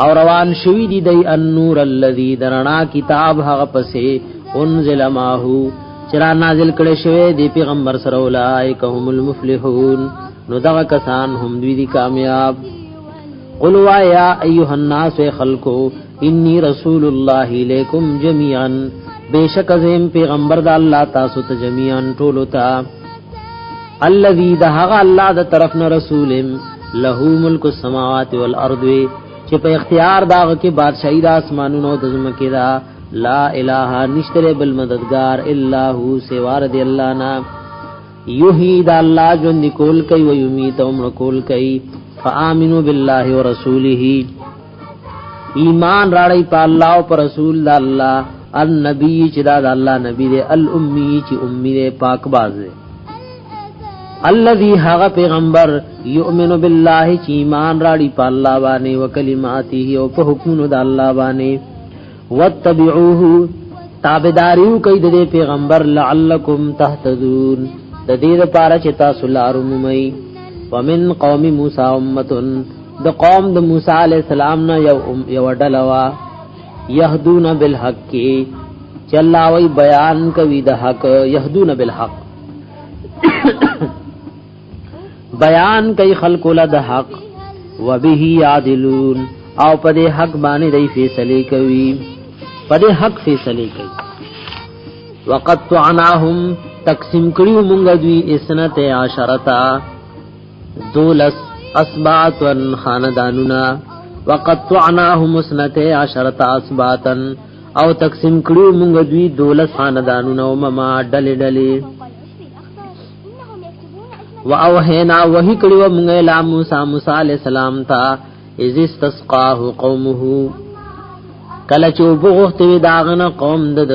او روان شوی دی دی النور اللذی درنا کتاب حق پسے انزل ماہو چرا نازل کڑے شوی دی پیغمبر سر اولائکہم المفلحون نو دغا کسان ہم دوی دی کامیاب قلوا یا ایوہ الناس خلقو انی رسول اللہ علیکم جمیعا بے شک ازیم پیغمبر دا اللہ تاسو تا جمیعا ٹولو تا الذی دہغا اللہ دا طرفنا رسولم لہو ملک السماوات والارض چی پا اختیار داغ کے بادشاہی دا اسمانونو دزمکی دا لا الہ نشتر بالمددگار الا ہو سوار دی اللہ نا یوہی دا اللہ جن نکول کئی ویمیت عمر کول کئی فآمنوا باللہ ورسولہ ایمان راڑی پا اللہ و پا رسول دا اللہ النبی چی دا اللہ نبی دے الامی چی امی دے پاک باز دے الذی حق پیغمبر یؤمن باللہ چی ایمان راڑی پا اللہ بانے و کلماتی و پا حکمون دا اللہ بانے واتبعوه تابداریو کئی دے پیغمبر لعلکم تحتدون دا دید پارا چتا سلار ممی ومن قوم موسیٰ امتن دا قوم دا موسیٰ علیہ السلام نا یو ڈلوا یهدون بالحق کی چلاوی بیان کوي دا حق یهدون بالحق بیان کوي خلق له دا حق وبه یعدلون او پدې حق باندې دی فیصله کوي پدې حق فیصله کوي وقد تعناهم تقسیم کړیو مونږ دوی اسنته عشرتا دولس اسباطا خانداننا وقد تعناهم اسنته عشرتا اسباطا او تقسیم کړیو مونږ دوی دولس خانداننا او مما ډلې ډلې واوحینا وحی کړو موږ لا موسی علیہ السلام ته اذ استسقاه قومه کله چې وبغختوی داغنه قوم دد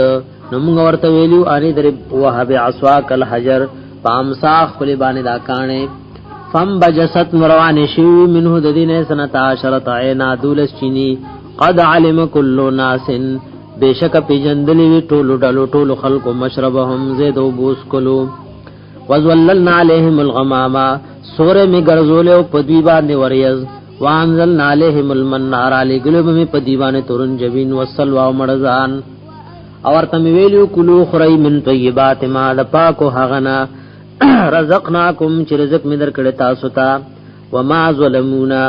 نو موږ ورته ویلو اری در وهب عصاک الحجر پامساخ په باندې دا کانه فم بجست مروان شی منه د دینه سنتا عشرت عینا دولس چینی قد علم كل ناس بیشک پیجندلی ټولو ډلو ټولو خلقو مشربهم زیدو بوس کلو وذللنا عليهم الغمام سوره می ګرځول او پدوی باندې وریز وانزلنا عليهم المن علی گلوب می پدوی باندې تورن جبین وسلوا مړزان اور تم ویلو کلو خری من طیبات ما د پاکو هغنا رزقناکم چې رزق می در کړه تاسو ته وما ظلمونا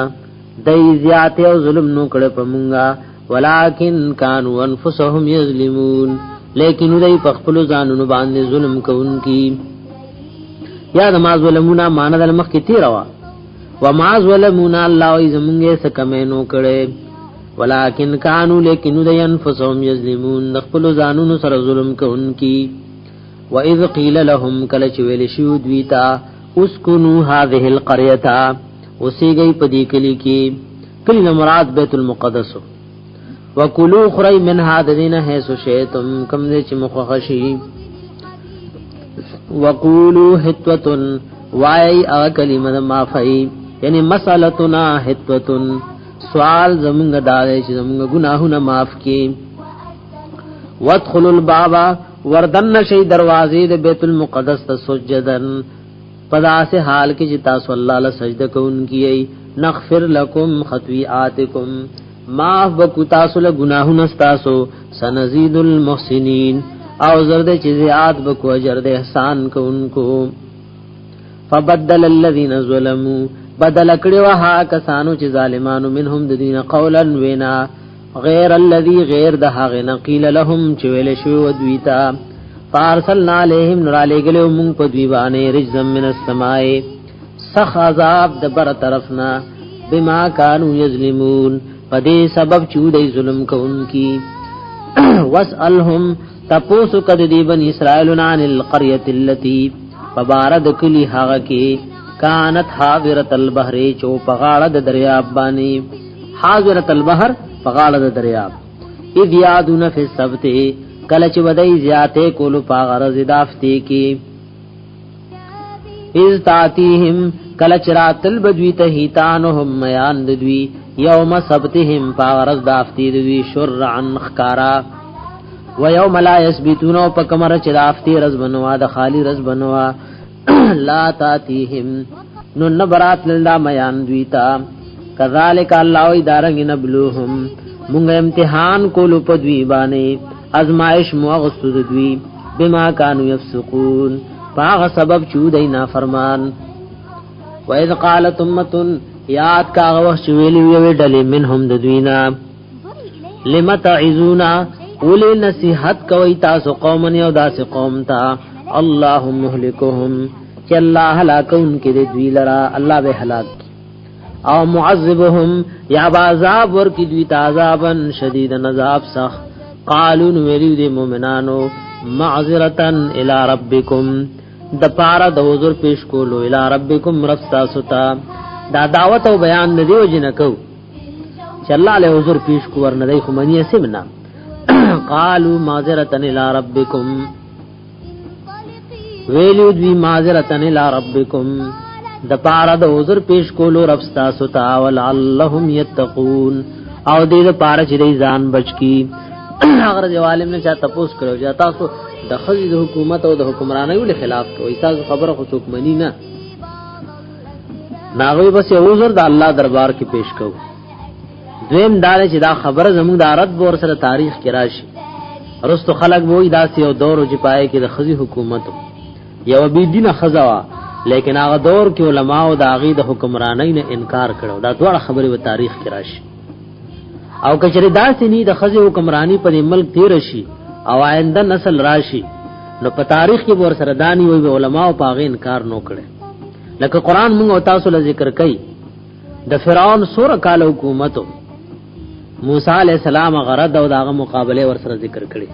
دای زیات او ظلم نو کړه پمونګه ولکن كانوا انفسهم یظلمون لیکن دای په خپل ځانونو باندې ظلم کوونکی یا د ما ظلمونا مان د مخ کی تیروا و ما ظلمونا الله ای زمونږه سکمنو کړه ولکن کانوا لیکن د انفسهم یظلمون خپل ځانونو سره ظلم کوونکی و اذ قیل لهم کل چویل شو دویتا اسکنوا هذه القريه وسیږي پدی کلی کی کلی مراد بیت المقدس وکلوا خری من هذین حيث شئتم کم دې چې مخخشی وقولوا حتوتن وای ا کلمه معافی یعنی مسالتنا حتوتن سوال زمونږ دالې چې زمونږ ګناهونه معاف کړي وادخلوا الباب وردن شی دروازې د بیت المقدس ته سجدن پدا سے حال کې چې تاسو الله له سجده کوونکی نغفر لكم خطیئاتکم معاف بکو تاسو له ګناهونه تاسو سنزيد المحسنین او زرد چې زیات بکو اجر د احسان کوونکو فبدل الذين ظلموا بدل کړي ها کسانو چې ظالمانو منهم د دین قولا وینا غیر الذي غیر د هغه نقیل لهم چې ویل شو ودویتا فارسلنا عليهم نور علیګلو مونږ په دوی باندې رجزم من السماء سخ عذاب د بر طرفنا بما كانوا يظلمون پدې سبب چودې ظلم کوونکی واسالهم تپوسو کد دی بن اسرائیل عن القريه التي فبارد کلی هغه کې كانت حاضره البحر چو پغاړه د دریاب باندې حاضره البحر پغاړه د دریاب اذ یادون فی السبت کله چې ودی زیاته کولو پاغره زدافتی کې اذ تاتیهم کله چې راتل بدوی ته هیتانهم میان دوی یوم سبتهم پاغره زدافتی دوی شرعا خکارا و یوم لا یثبتون پکمر چې دافتی رز بنوا د خالی رز بنوا لا تاتیهم نو نبرات للا میان دوی تا کذالک الله ادارنګ نبلوهم مونږ امتحان کولو په دوی باندې ازمائش موغسد دوی بما كانوا يفسقون پاغه سبب چودای نافرمان و اذ قالت امه یاد کاغه وخت ویلی وی ډلې منهم د دوینا لمتعذونا ولي نصيحت کوي تاسو قوم نه او داس قوم تا اللهم مهلكهم چې الله هلاکون کې دوی لرا الله به هلاک او معذبهم یا عذاب ور کی دوی عذابن شدید عذاب سخت قالوا ویلو دي مؤمنانو معذرتن الى ربکم د پارا د حضور پیش کولو الى ربکم رفتا ستا دا دعوت او بیان ندیو جن کو چې الله له حضور پیش کو ور نه دی خو منی سمنا قالوا معذرتن الى ربکم ویلو دوی معذرتن الى ربکم د پارا د عذر پیش کولو رب تاسو ته ولعلهم یتقون او دې د پارا چې ځان بچ کی اگر دی عالم نے چا تپوس کړو چې تاسو د خزي د حکومت او د حکمرانیو له خلاف کوي تاسو خبره خو څوک منی نه ناغوی بس عذر د الله دربار کې پیش کوو دویم دار چې دا خبره زموږ د رد بور سره تاریخ کې راشي رستو خلق وای داسې یو دور چې پای کې د خزي حکومت یو بی دینه خزوا لیکن هغه دور کې علما او د هغه د حکمرانۍ نه انکار کړو دا ټول خبره په تاریخ کې راشي او کچره داسې نه د خزي حکمرانی پر ملک تیر شي او آینده نسل راشي نو په تاریخ کې ور سره دانی وي علما او پاغه انکار نو کړي لکه قران موږ او تاسو له ذکر کوي د فرعون سور کال حکومت موسی علی السلام غرض او داغه مقابله ور سره ذکر کړي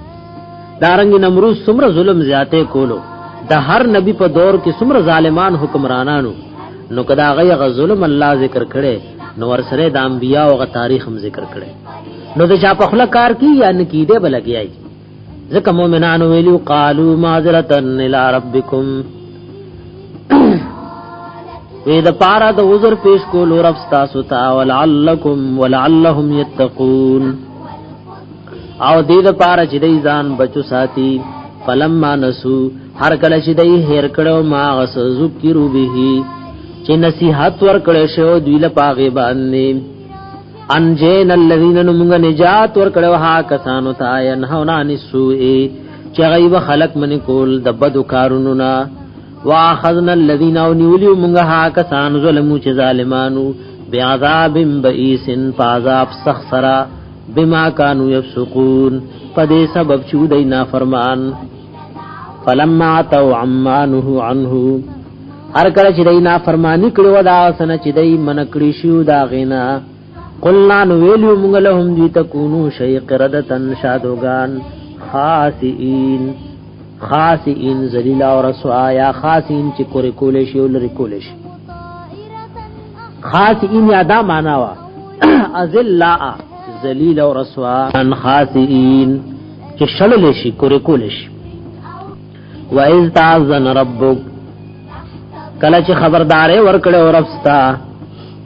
دارنګ نمرود څومره ظلم زیاته کولو د هر نبی په دور کې څومره ظالمان حکمرانانو نو کدا غي ظلم الله ذکر کړي نو ورسره د انبیا او غ تاریخ هم ذکر کړي نو د چا په خپل کار کې یا نکیده بلګیای ځکه مؤمنانو ویلو قالو معذرتن الی ربکم وې د پارا د عذر پیش کول رب تاسو ته ولعلهم یتقون او دې د پارا چې دې ځان بچو ساتي فلما نسو هر کله چې دې هیر کړو ما غس ذکرو به چې نصیحت ور کړې شو دوی له پاغه باندې انجین الذین نمغ نجات ور کړو ها کسانو ته ينهونا نسوء چې غیب خلق من کول د بدو کارونو نا واخذنا الذين ونولوا منها کسان ظلموا چې ظالمانو بعذاب بئیس فعذاب سخسرا بما كانوا يفسقون پدې سبب چې دوی نافرمان فلما تو عمانه عنه هر کله چې دوی نافرمانی کړو دا سن چې دوی من کړی شو دا غینا قلنا نو ویلو موږ لهم دي تکونو شی قردتن شادوغان خاسئین ذلیل او رسوا یا خاسئین چې کور کول شي او لري کول شي خاسئین یادا معنا وا ازلا ذلیل او رسوا ان خاسئین چې شلل شي کور کول شي و اذ تعذن ربک کله چې خبردارې ورکړې او ربستا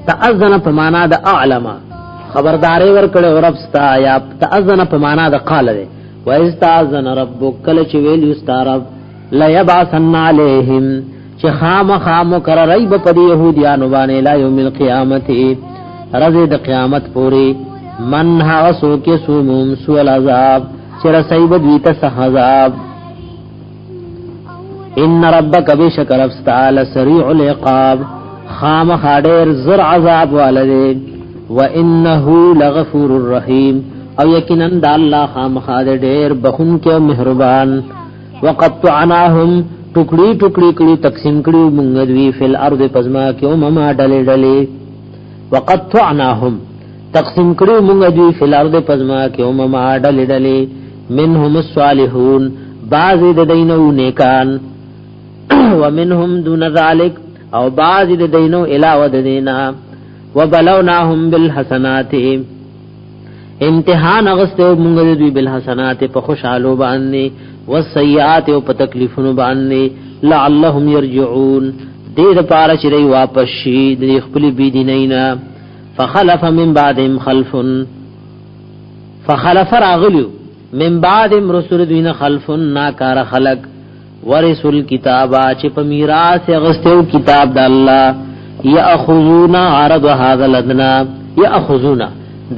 تعذن په معنا د اعلم خبردارې ورکړې او ربستا یا تعذن په معنا د قال ده وَإِسْتَأْذَنَ رَبُّكَ کله چې ویل یستارب لا يبعثن علیہم چې خام مقرری به پر یهودیانو باندې لا یوم القیامت رضی د قیامت پوری من ها سو کې سومم سو العذاب چې رسیب دوی ته عذاب ان ربک بشکر افستال سریع العقاب خام خاډر زر عذاب والده وانه لغفور الرحیم او یقینا د الله خامخا ډېر بخون کې مهربان وقطعناهم ټوکړي کړي تقسیم کړي مونږ دوی فل ارض پزما کې او مما ډلې وقطعناهم تقسیم کړي مونږ دوی فل ارض پزما کې او مما ډلې منهم الصالحون بعض د دینو نیکان ومنهم دون ذلك او بعض د دینو علاوه د دینا وبلوناهم بالحسنات امتحان اغسطه مونږ دوی بالحسنات په خوشالو باندې والسیئات او په تکلیفونو باندې لعلهم يرجعون دې لپاره چې دوی واپس شي د خپل بی دینینا فخلف من بعدهم فخلف راغلو من بعدهم رسول دین خلف ناکار خلق ورثل کتابا چې په میراث اغسطه کتاب د الله یاخذون عرض هذا الادنى یاخذون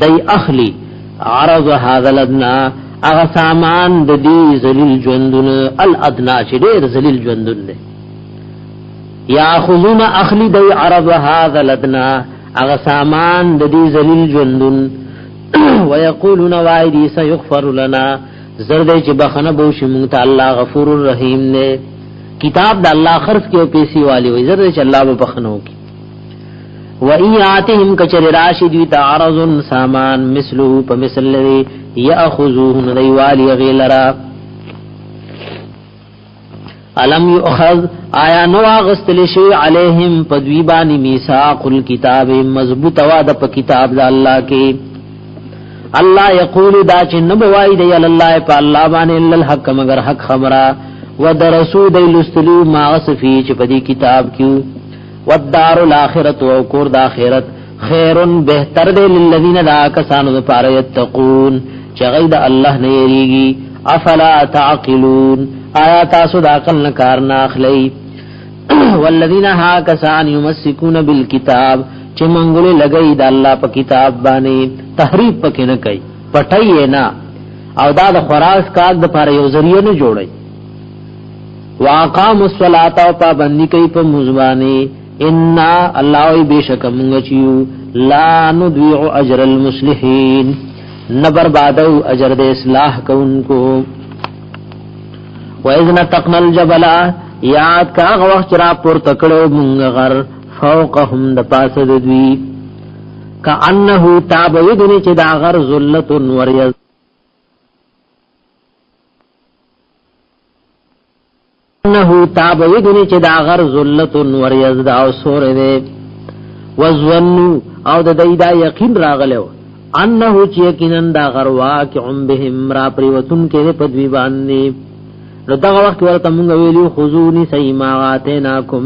دای اخلی عرض هذا الادنى اغه سامان د دې ذلیل ژوندون الادنى چې ډېر ذلیل ژوندون دي یاخذون اخلی دای عرض هذا الادنى اغه سامان د دې ذلیل ژوندون ويقولون وایدی سيغفر لنا زرد چې بخنه بو شي مونږ ته الله غفور الرحیم نه کتاب د الله خرف کې او پیسې والی وي زرد چې الله به بخنو کی وَإِيَاتِهِمْ كَچَرِ رَاشِدُ تَعْرَضٌ سامان مثله فمثل الذي يأخذوه نَيْوَالِ غِيلَرَا أَلَمْ يُؤْخَذْ آیا نو اغستل شي علیہم پدویبانی میثاق الكتاب مضبوط وعده په کتاب د الله کې الله یقول دا چې نبوای دی الله په الله باندې الا الحق مگر حق خبره ودرسو دی لستلو ما صفی چې په دې کتاب کې والدار الاخرت او کور د اخرت خیر بهتر دی للذین لا کسانو لپاره یتقون چې غید الله نه یریږي افلا تعقلون آیا تاسو د عقل نه کار نه اخلي والذین ها کسان یمسکون بالکتاب چې منګول لګی د الله په کتاب باندې تحریف پکې نه کوي پټای نه او دا د خراس کاغ د لپاره یو ذریعہ نه جوړي واقام الصلاة او پابندی کوي په مزبانی ان الله بیشک مونږ چیو لا نضيع اجر المصلحين نبر بعدو اجر د اصلاح کوونکو واذ نتقنا الجبل یاد کا وخت را پور تکړو مونږ غر فوقهم د پاسه د دوی کانه تابعدنی چې دا غر ذلت وریز انه تابویدنی چه دا غر ذلت وریزد او سور دے وزونو او دا دیدا یقین راغلو انه چه یقینن دا غر واقعن بهم را پریوتن کے پدوی باندی نو دا وقت ورطا منگا ویلیو خضونی سیماغاتیناکم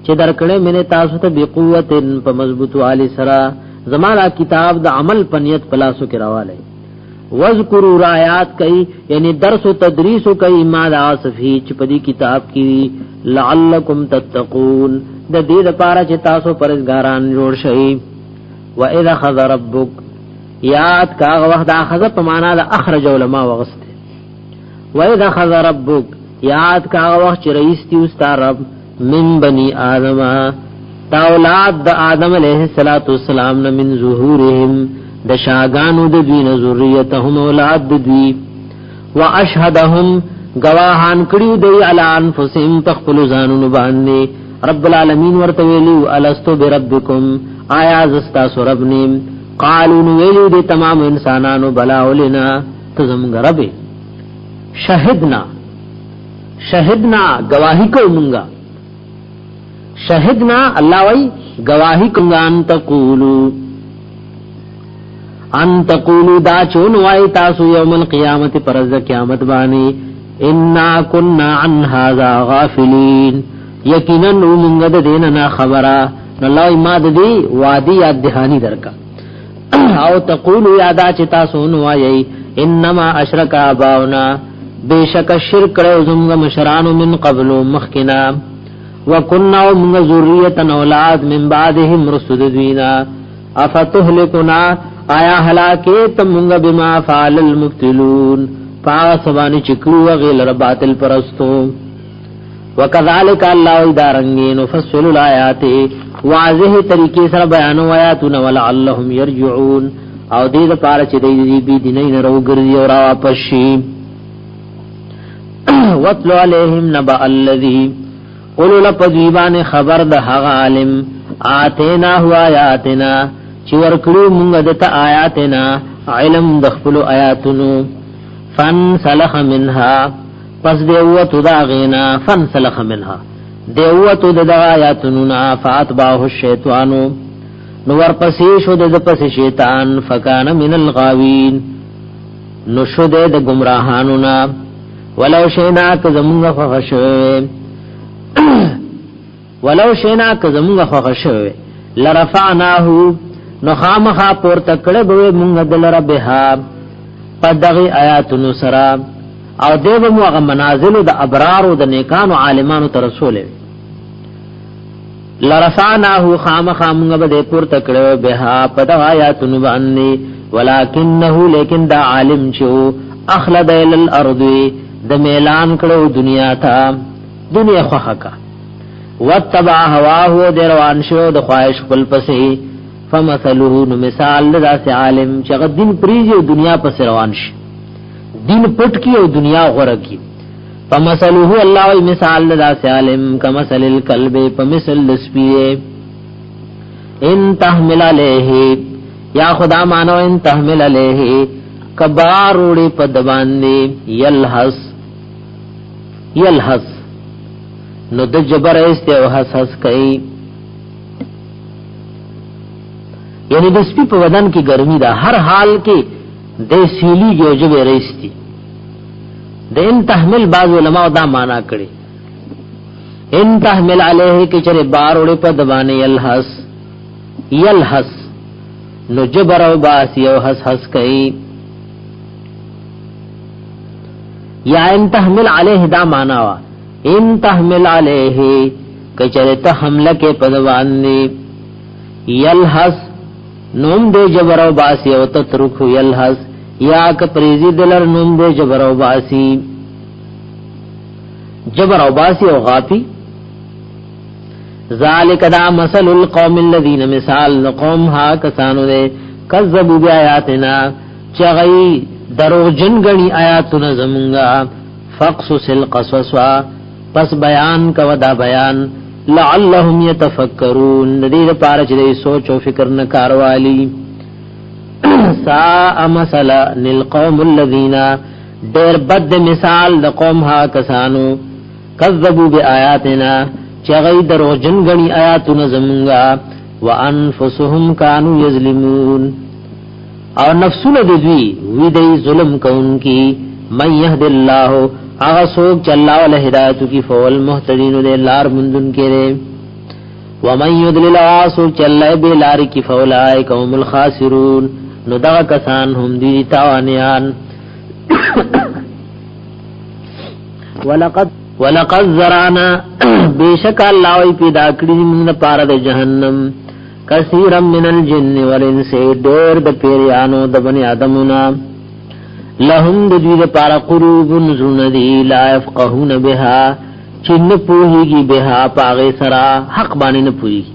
چه درکڑے میں نے تاسو تا بقوتن پا مضبوط والی سرا زمانا کتاب دا عمل پنیت پلاسو کی روالے وذکروا رایات کئی یعنی درس و تدریس کئی ما دا صفی چپدی کتاب کی لعلکم تتقون دا دید پارا چه تاسو پرزگاران جوڑ شئی و اذا خذ ربک یاد کاغ وقت دا خذ پمانا دا اخرج علماء وغستے و اذا خذ ربک یاد کاغ وقت چه رئیستی استا رب من بنی آدم تا اولاد دا آدم علیہ السلام من ظهورهم د شاگانو د دوی ذریتهم اولاد د دوی واشهدهم گواهان کړیو دی علی انفسهم تخپل ځانونو باندې رب العالمین ورته ویلو الستو بربکم آیا زستا سربنیم قالوا ویلو دی تمام انسانانو بلا ولنا تزم رب شهدنا گواہی کو مونږه شهدنا الله وی گواہی کوم ان تقولوا دا چون وای تاسو یوم القیامت پرز قیامت بانی انا كنا عن هذا غافلین یقینا موږ د دین نه خبره الله ما د دی وادي یاد دهانی درکا او تقولوا یادا چ تاسو نو وای انما اشرک اباؤنا بیشک شرک کړو زموږ مشرانو من قبل مخکنا وکنا من ذریه اولاد من بعدهم رسل دینا افتهلكنا آیا ہلاکیت منگ بما فعل المبتلون پاسبانی چکلو وغیل باطل پرستو وکذالک اللہ ادارنگی نفصل الآیات واضح طریقے سر بیانو آیاتون ولعلہم یرجعون او دید پارچ دی بی دینین رو گردی اور واپشی واتلو علیہم نبأ الذی قلو لپدویبان خبر دہغ عالم آتیناہو آیاتنا چی ورکلو منگا دتا آیاتنا علم دخپلو آیاتنو فانسلخ منها پس دیوتو دا غینا فانسلخ منها دیوتو دا آیاتنونا فاتباہ الشیطانو نور پسیشو دا پس شیطان فکان من الغاوین نشو دا گمراہانونا ولو شیناک زمونگا فخشوے ولو شیناک زمونگا فخشوے لرفعناہو نو خامخا پور تکڑے بوے منگ دل ربها پدغی آیاتنو سرا او دیو موغ منازلو دا ابرارو دا نیکانو عالمانو ترسولے لرفعناہو خامخا منگ بدے پور تکڑے بها پدغ آیاتنو باننی ولیکنہو لیکن دا عالم چو اخلد الالارض دا میلان کڑو دنیا تا دنیا خوخکا واتبع ہواہو دے روانشو دا خواہش پل پسی فمثلوه نو مثال لدا سے عالم چغد دین پریزی و دنیا پس روانش دین پٹ کی و دنیا غرق کی فمثلوه اللہ وی مثال لدا سے عالم کمثل الکلب پمثل لسپیے ان تحمل علیہ یا خدا مانو ان تحمل علیہ کبار روڑی پدباندی یلحس نو دجبر ایستے و حس حس کئی یعنی د سپی په بدن کې ګرمي ده هر حال کې د سیلی جو جبه رئیستی د ان تحمل بعض علماء دا معنا کړي ان تحمل علیه کې چره بار وړي په دبانې یلحس نو جبر او باسی او حس حس کوي یا ان تحمل علیه دا معنا وا ان تحمل علیه کې چره ته حمله کې په دبانې یلحس نوم دے جبر و باسی او تترکو یلحس یا کپریزی دلر نوم دے جبر و باسی جبر و باسی او غاپی ذالک دا مثل القوم الذین مثال قوم ها کسانو دے کذبو بی آیاتنا چغی درو جنگنی آیاتنا زمونگا فقصص القصصوا پس بیان کا ودا بیان لعلهم يتفکرون ندید پارچ دی سوچ و فکر نکاروالی ساء مثلا للقوم الذین دیر بد مثال دا قوم ها کسانو کذبوا بیااتنا چغی درو جنگنی آیاتنا زمونگا وانفسهم كانوا یظلمون او نفسونه دوی وی دی ظلم کون کی من یهد الله اغا سوک چلا ول ہدایت کی فول محتدین دے لار مندن کرے ومن یضلل واسو چلا بے لار کی فولائک هم الخاسرون نو دا کسان هم دی تاوانیان ولقد زرانا بیشک اللہ وی پیدا کړی موږ پاره د جهنم کثیرا من الجن والانس دور د پیریانو د بنی آدمونا لهم د دې لپاره قلوب زندي لا يفقهون بها چن پوهیږي بها پاغه سرا حق باندې نه پوهیږي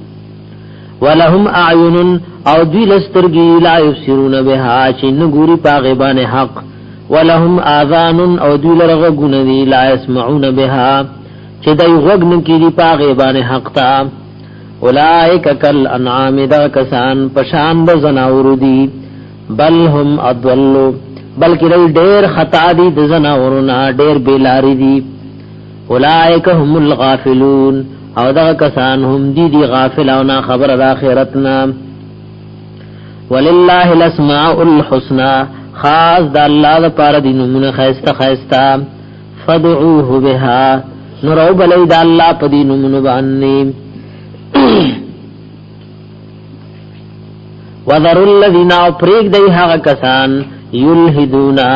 ولهم اعین او دوی لسترګي لا يبصرون بها چن ګوري پاغه باندې حق ولهم اذان او دوی لرغه غنوي لا يسمعون بها چې دای غوګن کیږي پاغه باندې حق تا اولائک کل انعام دا کسان پشان د زناور دی بل هم اضلوا بلکې ډېر خطا دي د زناورنا ډېر بیلاری دي اولائک هم الغافلون او دا کسان هم دي غافل او نا خبر د اخرتنا ولله الاسماء الحسنى خاص د الله لپاره د نومونه خاصه فدعوه بها نورو بلای د الله په دې نومونه باندې وذروا الذين افريق دای هغه کسان یلحدونا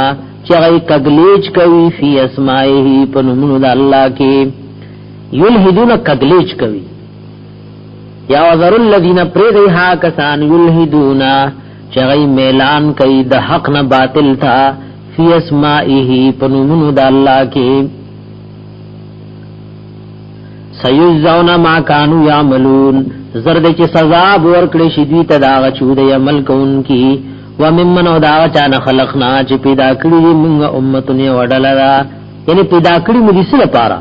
چغی کگلیچ کوي فی اسمائه پنومنو د الله کې یلحدونا کگلیچ کوي یا وذروا الذين افريق دای هغه کسان یلحدونا چغی میلان کوي د حق نه باطل تھا فی اسمائه پنومنو د الله کې سيجزون ما كانوا يعملون زرد چې سزا ورکړي شي دوی ته دا چود عمل کوونکی وممن او دا چا نه خلقنا چې پیدا کړی موږ امتونه وډلرا یعنی پیدا کړی موږ سره پارا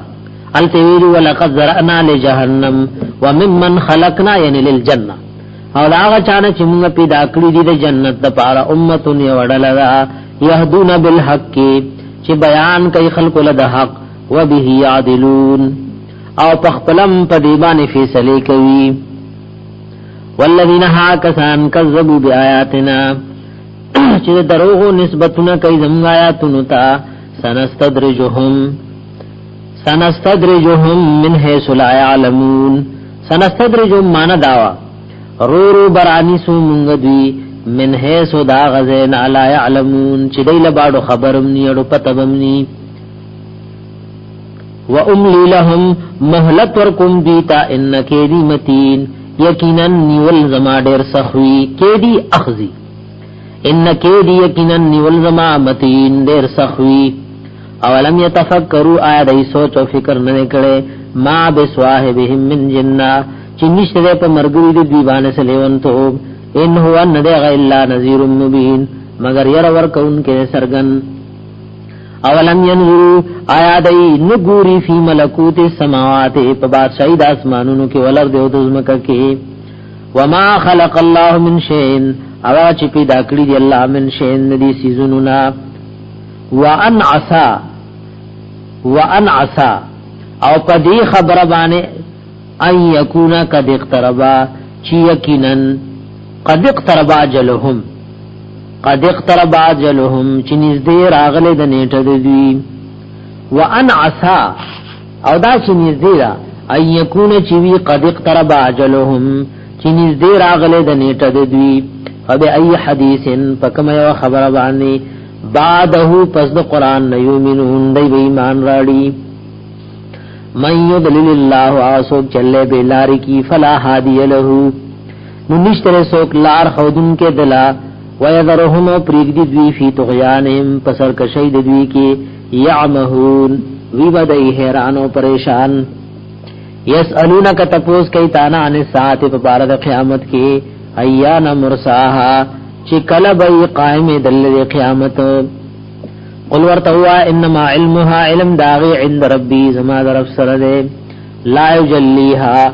التویل ولقد زرعنا لجهنم وممن خلقنا یعنی للجنه او دا چا نه چې موږ پیدا کړی د جنت د پارا امتونه وډلرا يهدون بالحق چې بیان کوي خلق له د حق وبه يعدلون او پخپلم په دیبانې فیصله کوي والذین هاکسان کذبوا بیااتنا چې دروغ نسبتونه کوي زموږ آیاتونو ته سنستدرجهم من حيث لا يعلمون سنستدرجهم معنا داوا رو برانی سو مونږ دوی من حيث دا غزین لا يعلمون چې دیل باډو خبرم نی اړو پتبم نی وَأُمْلِي لَهُمْ مهلت ورکم دیتا ان کیدی متین یقینا نیول زما ډیر سخوی کیدی اخذی ان کیدی یقینا نیول زما متین ډیر سخوی اولم یتفکروا آیا دای سوچ او فکر نه کړي ما بسواهبهم من جنہ چنشته په مرګری دی دیوانه سلیون ته ان هو ان دغ الا نذیر مبین مگر ير ورکون کې سرغن اولم ينظروا آیا دای نګوري فی ملکوت السماوات په بادشاہی د اسمانونو کې ولر دیو د زمکه کې وما خلق الله من شيء اوا چې پیدا کړی دی الله من شيء ندي سيزونو نا وان عسى او پدې خبره باندې اي يكون قد اقتربا چی یقینا قد اقتربا جلهم چې نږدې راغله د نیټه دی وان عسى او دا چې نږدې را اي يكون چې وی قد اقتربا جلهم چې نږدې راغله د نیټه دی فبأي حديث فكما یو خبره باندې بعده پس د قران نه یومنون دی ایمان راړي من یضلل الله اسوک چلے بیلاری کی فلا هادی له نو نشتره سوک لار خودن کې دلا ويذرهم پریګدی دوی فی طغیانهم پسر کشید دوی کې یعمهون وی بدای حیران او پریشان یسالونک تپوس کای تانا ان ساعت په بار د قیامت کې ایان مرساها چې کله به قائم دل قیامت قل ورتوا انما علمها علم داغي عند ربي زما رب سره ده لا يجليها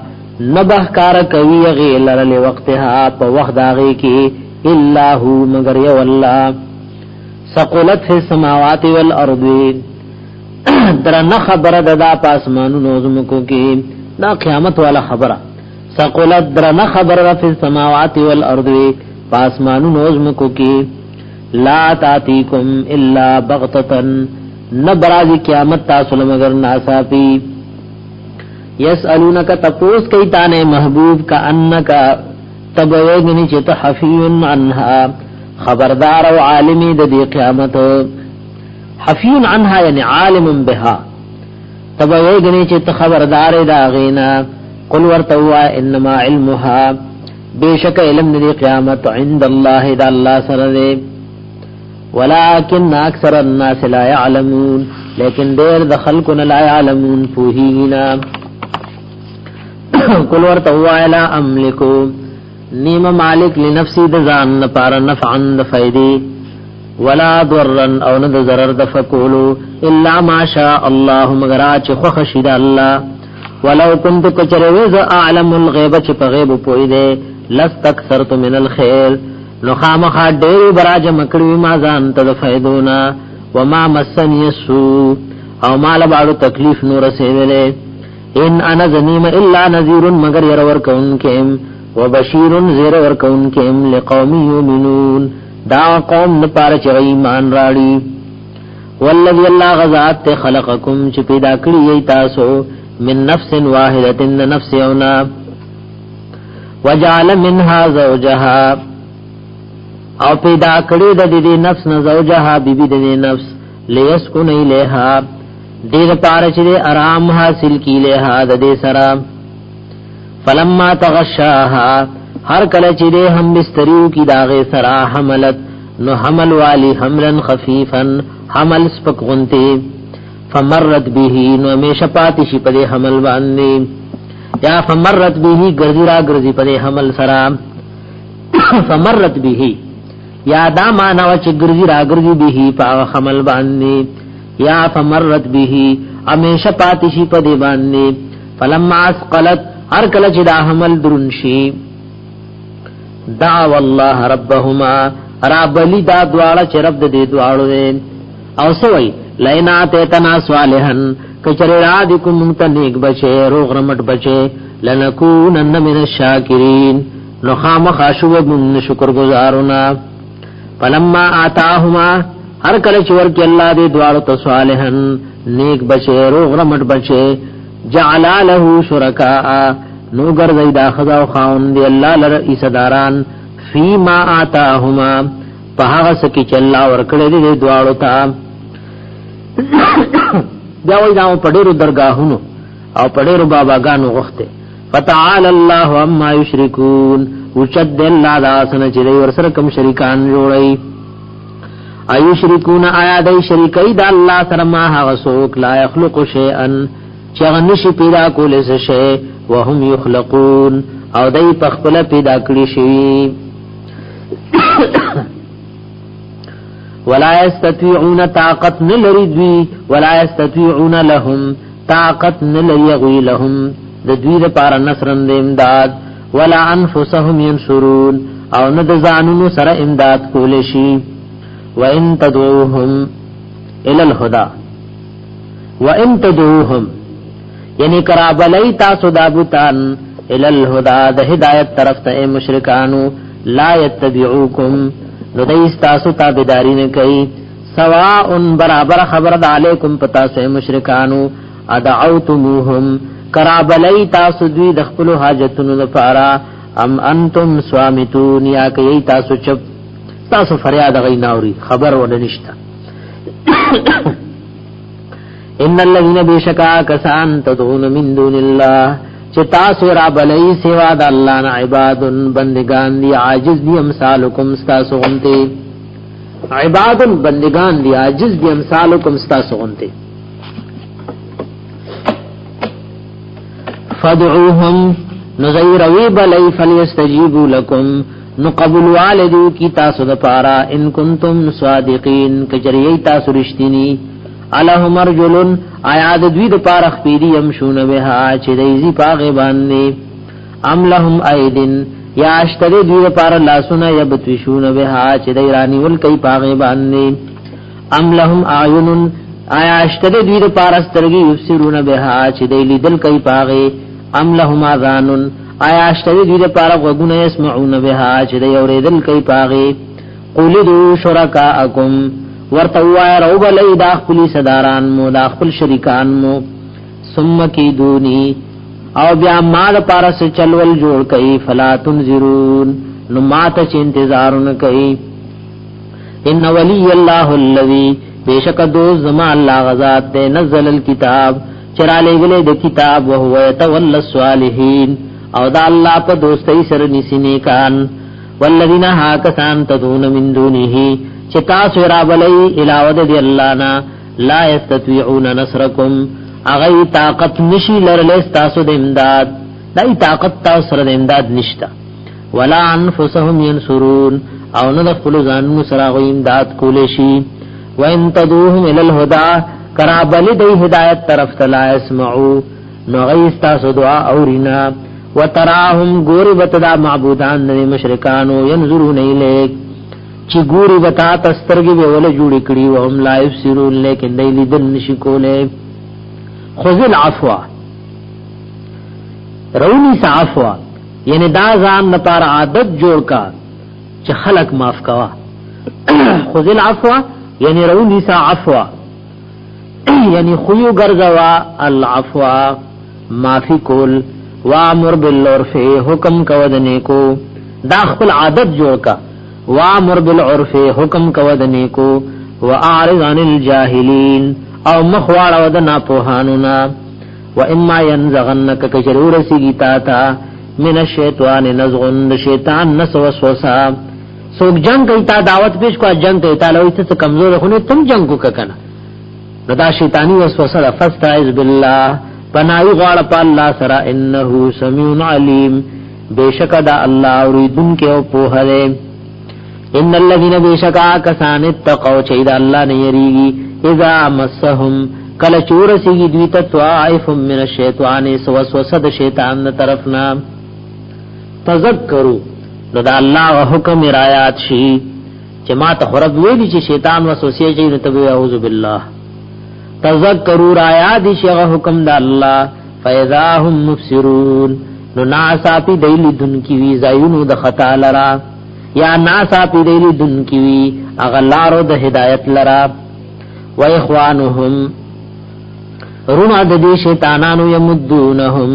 نبه کار کوي غیر له وقتها په وخت داغي کې الا هو مگر یو الله ثقلت في السماوات والارض درنه خبره دا پاسمانو نوزمکو کی دا قیامت والا خبره ثقلت درنه خبره فی السماوات والارض پاسمانو نوزمکو کی لا تاتیکم الا بغتتن نبرازی قیامت تاسل مگر ناساپی یسألونک تپوس کئی تانے محبوب کا انکا تبویگنی چت حفیون عنہا خبردار و عالمی دی قیامت حفیون عنہا یعنی عالم بها تبویگنی چت خبردار داغینا قل ورتوا انما علمها بیشک علم دی قیامت عند اللہ دا اللہ سردے ولكن اکثر الناس لا يعلمون لیکن دیر دخل کن لا يعلمون پوہینا قل ورتوا لا املکو نیم مالک لنفسی دزان پار نفعا دفیدی ولا ضرن او ند ضرر دفکولو الا ما شاء الله مگراچ خوخشید اللہ ولو کنت کچرویز اعلم الغیب چپ غیب پویدے لستکثرت من الخیر نخامخا دیر براج مکڑوی ما زانت دفیدونا وما مسنی السوء او مال بارو تکلیف نور سیدلے ان انا زنیم الا نذیر مگر یرور کونکیم وبشیر زیر ورکونکیم لقوم یومنون دا قوم نپار چغی ایمان راڑی والذی اللہ غزات خلقکم چی پیدا کری ایتاسو من نفس واحدت نفس یونا وجعل منها زوجها او پیدا کری دا دی نفس زوجها بی بی دی نفس لیسکن ایلیها دیر پار چی دی ارام حاصل کی لیها دا دی سرام فلما تغشاها ہر کله چې دې هم بستریو کی داغه سرا حملت نو حمل والی حملا خفیفا حمل سپک غنتی فمرت به نو همیشه پاتې شي په حمل باندې یا فمرت به ګرځي را ګرځي په حمل سرا فمرت به یا دا معنا و چې ګرځي را ګرځي به په حمل باندې یا فمرت به همیشه پاتې شي په باندې فلما اسقلت ہر کله چې دا حمل درنشي دعوا الله ربهما رب لی دا دواړه چې رب دې دواړو او سوئی لینا تیتنا صالحا کچره را دې کوم ته نیک بچي روغ رمټ بچي لنکونن من الشاکرین نو خامخا شو من شکر گزارنا فلما آتاهما ہر کله چې ورکی الله دې دواړو ته صالحا نیک بچي روغ رمټ بچي جعل له شرکاء نو ګرځي دا خدا او خاون دی الله لره ایصداران فيما آتاهما په هغه سکی چې الله ورکړي دي دواړو ته دا وای دا په ډیرو درگاهونو او په ډیرو باباګانو غوښته فتعال الله عما یشرکون وشد الله دا سن چې ور سره کوم شریکان جوړي ایشرکون آیا دای شریکای دا الله سره ما هغه څوک لا يخلق شیئا چې غنشي پیدا کولې څه شی وهم یخلقون او دای په خپل پیدا کړی شي ولا یستطيعون طاقت نلری ولا یستطيعون لهم طاقت نلری لهم د دوی لپاره نصر امداد ولا انفسهم ينصرون او نه د ځانونو سره امداد کول شي وان تدعوهم الى الهدى وان تدعوهم یعنی کرابلی تاسو دابوتان الى الهدى د هدایت طرف ته مشرکانو لا يتبعوكم نو دیس تاسو تابداری نه کوي سواء برابر خبر د علیکم پتا سه مشرکانو ادعوتموهم کرابلی تاسو دوی د خپل حاجتونو لپاره ام انتم سوامتون یا کوي تاسو چپ تاسو فریاد غي ناوري خبر ودنشتا ان الذين بشکا کسان تدعون من دون الله چتا سورا بلئی سوا د الله نه عباد بندگان دی عاجز دی امثالکم استاسو غنتے عباد بندگان دی عاجز دی امثالکم استاسو غنتے فدعوهم نغیر وی بلئی فلیستجیبوا لکم نقبل والدو کی تاسو د پارا ان کنتم صادقین کجری تاسو رشتینی الہم رجلن آیاد دوی د پارخ پیری یمشون بها چه دیزی پاغی باننی ام لهم ایدن یا اشتری دوی د پار لاسونا یبتوشون بها چه دیرانی والکی پاغی باننی ام لهم آینن آیا اشتد دوی د پارسترګي یفسرون بها چې دی لیدل کوي پاغه ام لهم اذانن آیا اشتد دوی د پار غوګونه يسمعون بها چې دی اوریدل کوي پاغه قولوا شرکاءکم ورتوا روب لئی دا خپل صداران مو دا خپل شریکان مو ثم کیدونی او بیا مال پارس چلول جوړ کئ فلا تنذرون نو مات چ انتظارون کئ ان ولی الله الذی بیشک دوست زما الله غزاد ته نزل الكتاب چرا لګله د کتاب او هو يتولى الصالحین او دا الله په دوستۍ سره نسینه کان والذین هاکسان تدون من دونه چتا سورا بلی الاود دی الله نا لا یستطيعون نصرکم اغی طاقت نشی لرل استاسو د امداد دای طاقت تاسو سره د امداد نشتا ولا انفسهم ينصرون او نه خپل ځان سره غو امداد کول شي وان تدوهم الى الهدى کرابل دی هدایت طرف تلا اسمعوا نو غی استاسو دعا اورینا وتراهم غوری بتدا معبودان د مشرکانو ينظرون الیک چی غوری بتا تسترګي به ول جوړی کړي او هم لا يفسرون لیکن دی لیدل نشي کوله خذ العفو رونی سا عفو یعنی دا ځان لپاره عادت جوړ کا چې خلق معاف کوا خذ العفو یعنی رونی سا عفو یعنی خيو ګرځوا العفو معافی کول وامر بالعرف حکم کودنے کو دا خپل عادت جوړ کا وامر بالعرف حکم کودنے کو واعرض عن الجاهلین او مخواړه ودنا پوهانونا و اما ينزغنك كجرور سیتا تا من الشیطان نزغن شیطان نس وسوسه سوک جنگ کوي تا دعوت پیش کو جنگ کوي تا لوي ته کمزور خونه تم جنگ کو کنه ردا شیطانی وسوسه فاستعذ بالله پناهي غواړه په الله سره انه سميع عليم بیشک دا الله اوریدن کې او په هله ان الذين بشکا کسان اتقوا چې دا الله نه یریږي اذا مسهم کله چورسیږي دوی ته طائف من الشیطان وسوسه د شیطان طرفنا تذکروا نو دا الله حکم رایات شي چې ما ته خراب ویلی چې شیطان وسوسه کوي نو ته اعوذ بالله تذکروا رایات شي حکم د الله فاذا هم مبصرون نو ناسا پی دیلی دن کی وی زایونو د خطا لرا یا ناسا پی دیلی دن کی وی اغلارو د هدایت لرا و اخوانهم رونا د دې شیطانانو یمدونهم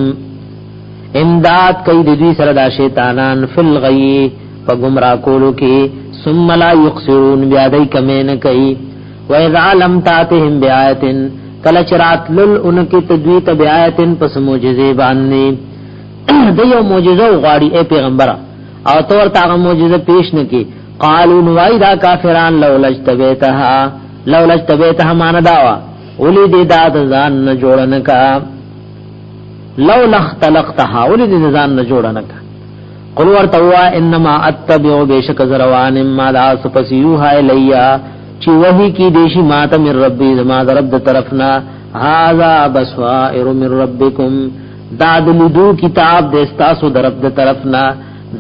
امداد کوي د دې سره د شیطانان فل غی په گمراه کولو کې ثم لا یقصرون بیا دای کمه نه کوي و اذا لم تاتهم بیااتن کله چرات لل انکی تدویت بیااتن پس معجزه باندې د یو معجزه غواړي اے پیغمبر او تور تاغه معجزه پیش نکي قالوا نوایدا کافران لولجتبیتها مان داوا اولی دی داد ځان نه جوړن کا لولا اختلقتها اولی دی ځان نه جوړن کا قل ورتوا انما اتبع بشک زروان ما لا سپسیوها الیا چی وحی کی دیشی مات من ربی زما رب طرفنا هذا بصائر من ربکم داد لدو کتاب دستا سو درب د طرفنا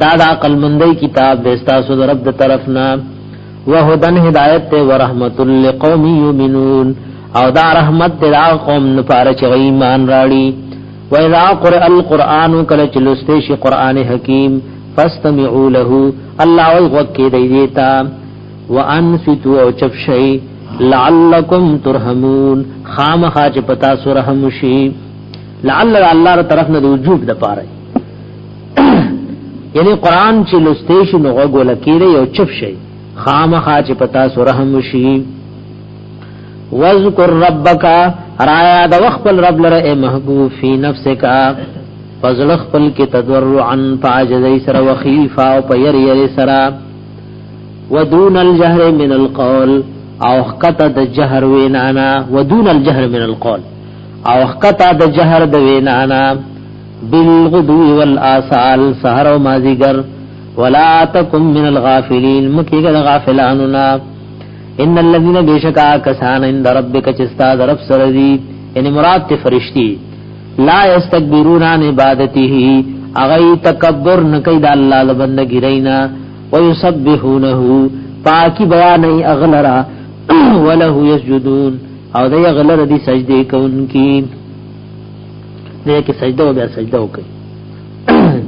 دادا عقل مندی کتاب دستا سو درب د طرفنا وهدن ہدایت و رحمت لقوم یؤمنون او دا رحمت دا قوم نپاره چې ایمان راړي و اذا قرئ القرآن کله چې لسته شي قران حکیم فاستمعوا له الله وغکی دی دیتا وانصتوا او چپ شي لعلکم ترحمون خامخا چې پتا سو رحم شي لعل الله تر طرف نه وجوب د پاره یعنی قران چې لسته شي نو غوګل کېږي او چپ شي خامخا چې پتا سو رحم شي وذکر ربک رایا د وخپل رب لره اے محبوب فی نفسک فزل خپل کې تضرعا فاجزای سر وخیفا او پیر یر سرا ودون الجهر من القول او خطا د جهر وینانا ودون الجهر من القول او خطا د جهر د وینانا بالغدو والآصال سحر و مازیگر ولا تکم من الغافلین مکیگا د غافلاننا ان الذين بشکا کسان عند ربک چستا رب سرزی یعنی مراد ته فرشتي لا یستكبرون عن عبادته اغی تکبر نکید الله د بندګی رینا ويسبحونه پاکی بیان اغلرا وله یسجدون او دای غلر دی سجدے کوونکی دې کې سجده او بیا سجده وکړي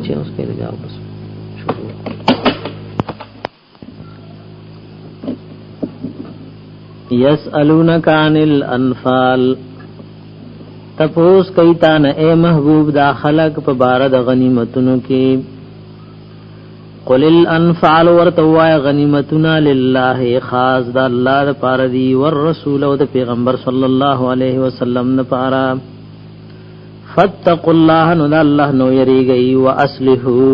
چې اوس کې جواب بس یسألونک عن الانفال تپوس کوي تا نه اے محبوب دا خلق په بار د غنیمتونو کې قل الانفال ورتوا غنیمتنا لله خاص د الله لپاره دی ور رسول او د پیغمبر صلی الله علیه وسلم لپاره فاتقوا الله نو الله نو یریږي واصلحوا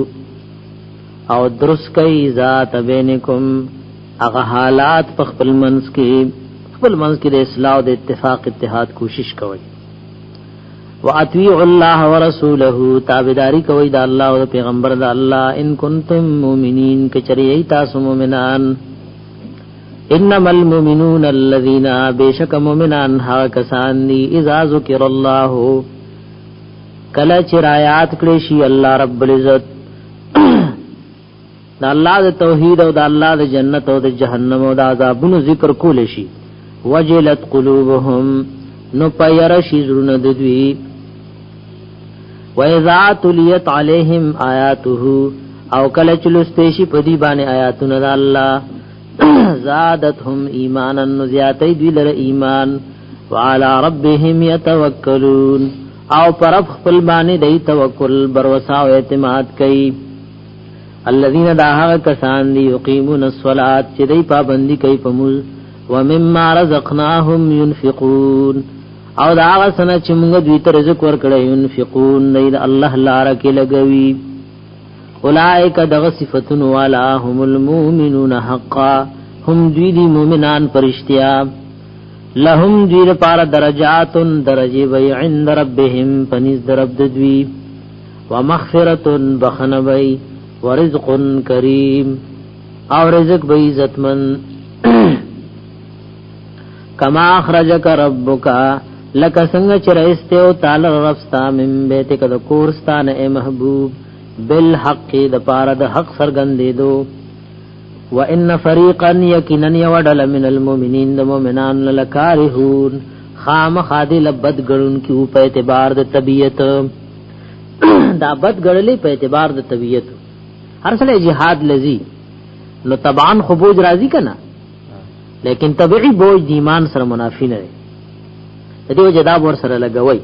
او درس کوي ذات بینکم هغه حالات په خپل منځ کې د اصلاح او د اتحاد کوشش کوي واطیعوا الله ورسوله تابعداري کوي د الله او پیغمبر د الله ان کنتم مؤمنین کچری تاسو مؤمنان انما المؤمنون الذين بشک مؤمنان ها کسان دي اذا ذکر الله کله چې آیات کړي شي الله رب العزت د الله د توحید او د الله د جنت او د جهنم او د عذابونو ذکر کول شي وجلت قلوبهم نو پیر شي زړونه د دوی واذا تليت عليهم آیاته او کله چې لسته شي په دې باندې آیاتونه د الله زادتهم ایمانا زیاتې دوی لره ایمان وعلى ربهم يتوکلون او پر خپل باندې د توکل بروسا او اعتماد کوي الذين داها کسان دي يقيمون الصلاه چې دوی پابندي کوي په موږ ومما رزقناهم ينفقون او دا هغه سنه چې موږ دوی ته رزق ورکړی ينفقون د الله لپاره کې لګوي اولئک دغه صفاتون والا هم المؤمنون حقا هم دوی دي مؤمنان پرشتیا لهم دوی لپاره درجات درجه وي عند ربهم پنځ درب دوی ومغفرة بخنوي ورزق کریم او رزق به عزتمن کما اخرجک ربک لک څنګه چې رئیسته او تعالی رفستا من بیت کده کورستان اے محبوب بالحق د پاره د حق سرګندې دو وان فریقا یقینا یودل من المؤمنین د مؤمنان لکارهون خام خادی لبد غړون کی په اعتبار د طبیعت دا بد غړلې په اعتبار د طبیعت هر سره جهاد لذي نو طبعا خبوج راضی کنا لیکن طبيعي بوج د ایمان سره منافی نه دی دیو جدا ور سره لګوي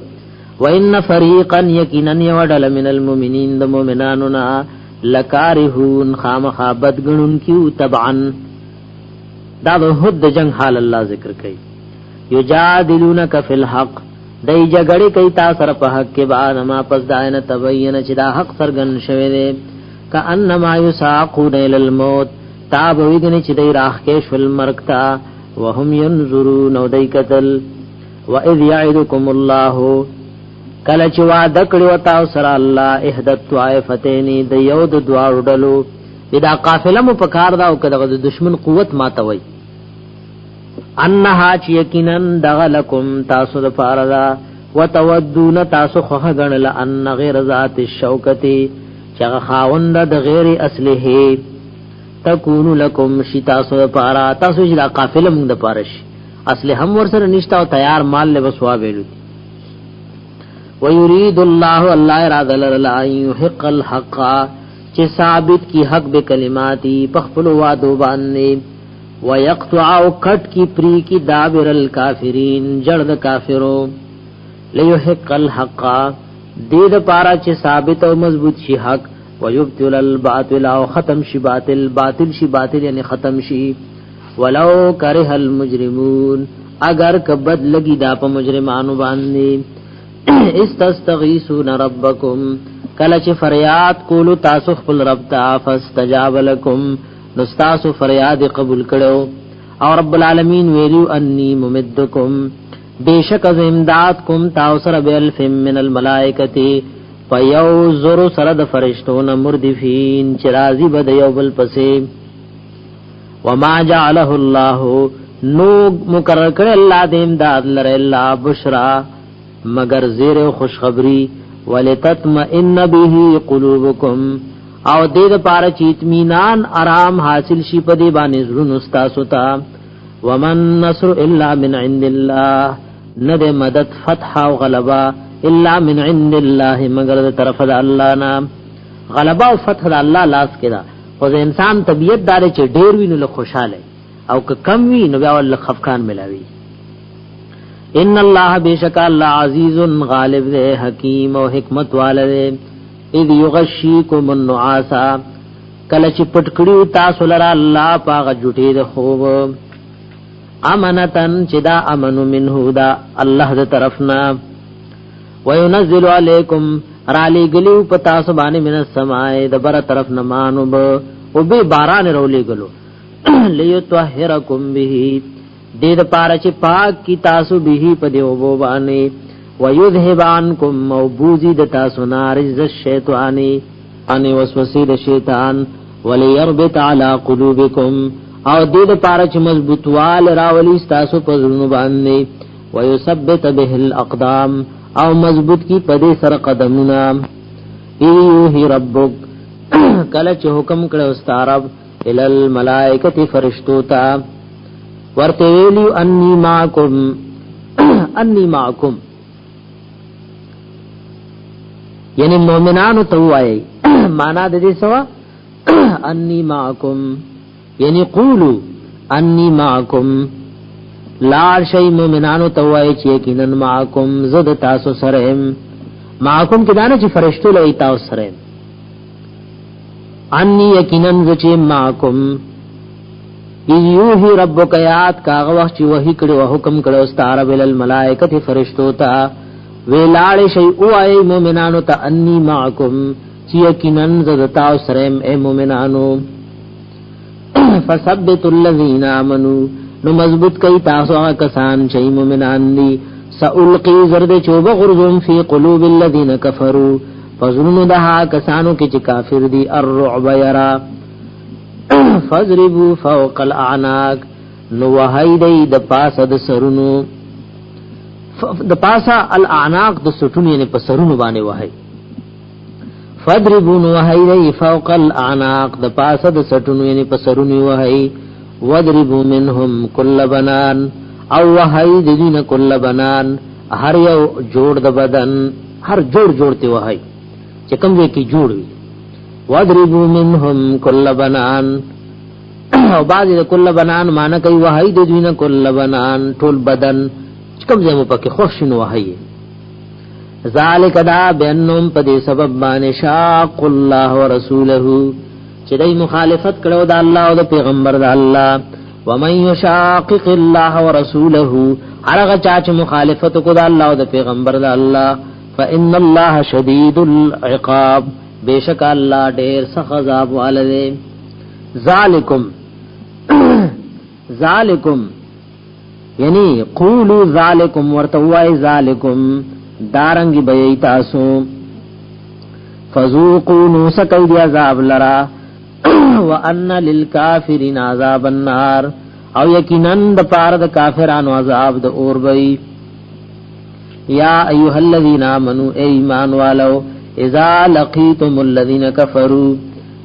وان فریقا یقینا یودل من المؤمنین د مؤمنانو نا لکارهون خامخابت غنون کیو طبعا دا هد جنگ حال الله ذکر کوي یجادلونک فی الحق دای جګړه کوي تاسو سره په حق کې بعد ما پس داینه تبین چې دا حق سرګن شوی دی کانما یساقون الی الموت تاب ویګنی چې دای راخ کې شل مرکتا وهم ينظرون او دای قتل واذ یعدکم الله کله چې وعده کړو تاسو سره الله احدت طائفتین د یو د دوار ډلو دا قافله مو پکار دا او کله د دشمن قوت ماتوي انها یقینا دغلکم تاسو د فاردا وتودون تاسو خو غنل ان غیر ذات الشوکتی چې خاوند د غیر اصله تکون لکم شتا سو پارا تاسو چې قافله موږ د پارش اصله هم ورسره نشتا او تیار مال له وسوا ویلو ويريد الله الله اراده لرلا يحق الحق چې ثابت کی حق به کلماتي پخپل وادو باندې ويقطع او کټ کی پری کی دابر الکافرین جړد کافرو ليحق الحق دې د پارا چې ثابت او مضبوط شي حق ويبطل الباطل او ختم شي باطل شي باطل یعنی ختم شي ولو کرہ المجرمون اگر کبد لگی دا په مجرمانو باندې استغیثون ربکم کله چې فریاد کولو تاسو خپل رب ته فاستجاب لكم نو تاسو فریاد قبول کړو او رب العالمین ویلو انی ممدکم بیشک از امداد کوم تاسو سره بالف من الملائکه فیو زور سره د فرشتون مردفین چرازی بد یو بل پسې وما جعله الله نو مقرر کړ الله د امداد لره الا بشرا مگر زیر خوشخبری ولتطمئن به قلوبکم او دې د پاره چې اطمینان آرام حاصل شي په دې باندې زړه نستاسو ته ومن نصر الا من عند الله ند مدد فتح او غلبا الا من عند الله مگر طرف د الله نا غلبا او فتح د الله لاس کړه او انسان طبیعت دار چې ډیر ویني له خوشاله او که کم وی نو بیا ول خفقان ملاوي ان الله بیشک الله عزیز غالب دے حکیم او حکمت والے اذ یغشیکم النعاس کله چې پټکړیو تاسو لرا الله پاغه جټې د خوب امنتن چې دا امنو منه دا الله د طرفنا وينزل علیکم رالی گلیو پتا سبانه من السماء د بر طرف نمانو او به باران رولې گلو لیطهرکم به دې د پاره چې پاک کی تاسو به په دی او باندې ويذهب عنکم موبوزی د تاسو نارز الشیطانی ان وسوسه د شیطان وليربط على قلوبکم او دې د پاره چې مضبوطوال راولي تاسو په زړه باندې ويثبت به الاقدام او مضبوط کی پدې سره قدمونه ایه ربک کله چې حکم کړو ستارب ال الملائکه فرشتو تا ورته ویلو انی معکم یعنی مومنانو ته وایي معنا د دې سوا انی معکم یعنی قولوا انی معکم لار شی مومنانو توای چې یقینا معکم زد تاسو سره معکم کدانه چې فرشتو لای تاسو سره انی یقینا چې معکم ایوه ربک یات کاغه وخت چې وਹੀ کړو حکم کړو ستاره بل الملائکه فرشتو ته ویلاړ شی او ای مومنانو ته انی معکم چې یقینا زد تاسو سره اے مومنانو فثبتوا الذين امنوا نو مضبوط کئی تاسو آغا کسان چئی مومنان دی سألقی زرد چوب غرزم فی قلوب الذین کفروا فظلم دہا کسانو کی چی کافر دی الرعب یرا فضربوا فوق الاعناق نو وحی دی د پاسا د سرونو د پاسا الاعناق د سٹونو یعنی پا سرونو بانے وحی فضربوا نو وحی دی فوق الاعناق د پاسا د سٹونو یعنی پا سرونو وحی وَضْرِبُوا مِنْهُمْ كُلَّ بَنَانٍ او وحی دین کل بنان هر یو جوړ د بدن هر جوړ ته وحی چې کوم وی کی جوړ وي وَضْرِبُوا مِنْهُمْ كُلَّ بَنَانٍ او بعضی د کل بنان معنی کوي وحی دین کل بنان ټول بدن کوم ځای مو پکې خوښ نو وحی ذالک دا بینهم په دې سبب باندې شاق الله ورسوله چې دای مخالفت کړو د الله او د پیغمبر د الله ومن یشاقق الله ورسوله هرغه چا چې مخالفت کو د الله او د پیغمبر د الله فان الله شدید العقاب بیشک الله ډیر سخت عذاب والے ذالکم یعنی قولوا ذالکم ورتوای ذالکم دارنګ بیئی تاسو فذوقوا نسکای دی عذاب لرا وان للکافرین عذاب النار او یقینا د پاره د کافرانو عذاب د اور وی یا ایها الذین آمنوا ایمان والو اذا لقیتم الذین کفروا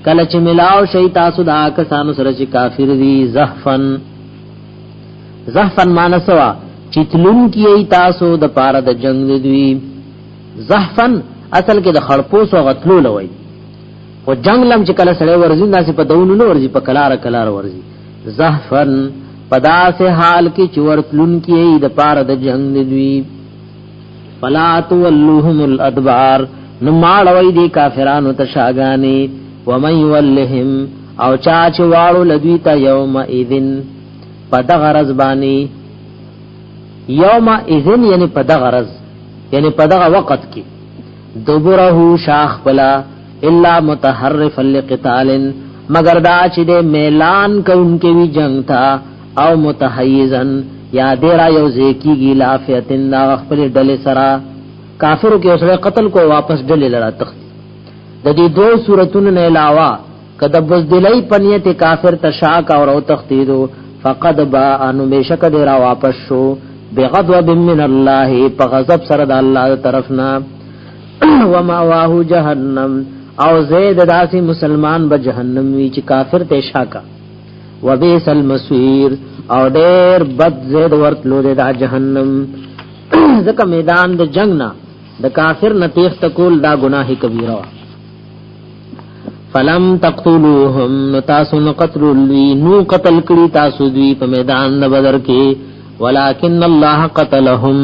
کله چې ملاو شي تاسو دا کسانو سره چې کافر دي زحفن مانسوا چتلون کی تاسو د پاره د جنگ دی زحفن اصل کې د خړپوس او غتلو لوي او جنگ لم چې کله سره ورزي ناس په دونو نو ورزي په کلار ورزي زحفن پدا سے حال کی چورتلن کی د پاره د جنگ دی فلا تولوهم الادبار نماړوي دي کافرانو ته شاګانی ومن يولهم او چاچ واړو لدوی ته یوم اذن پدغرز بانی یوم اذن یعنی پدغرز یعنی پدغه وقت کی دبره شاخ بلا الا متحرفا لقتال مگر دا چې د میلان کوونکې وی جنگ تا او متحیزن یا دیرا یو زیکی گی لافیتن دا خپل ډلې سره کافرو کې اوسره قتل کو واپس ډلې لړا تخت د دې دوه صورتونو نه علاوه کده بزدلای پنیت کافر تشاک او رو تختیدو فقد با انو بشک دیرا واپس شو بغضب من الله فغضب سره د الله طرفنا وما واه جهنم او زید داسی مسلمان به جهنم وی چې کافر ته شاکا وبئس المصير او ډېر بد زید ورتلو د جهنم ځکه میدان د جنگ نه د کافر نه تیښت کول دا گناه کبیره وا فلم تقتلوهم نتاسو نقتل لوی نو قتل کړي تاسو دوی په میدان د بدر کې ولکن الله قتلهم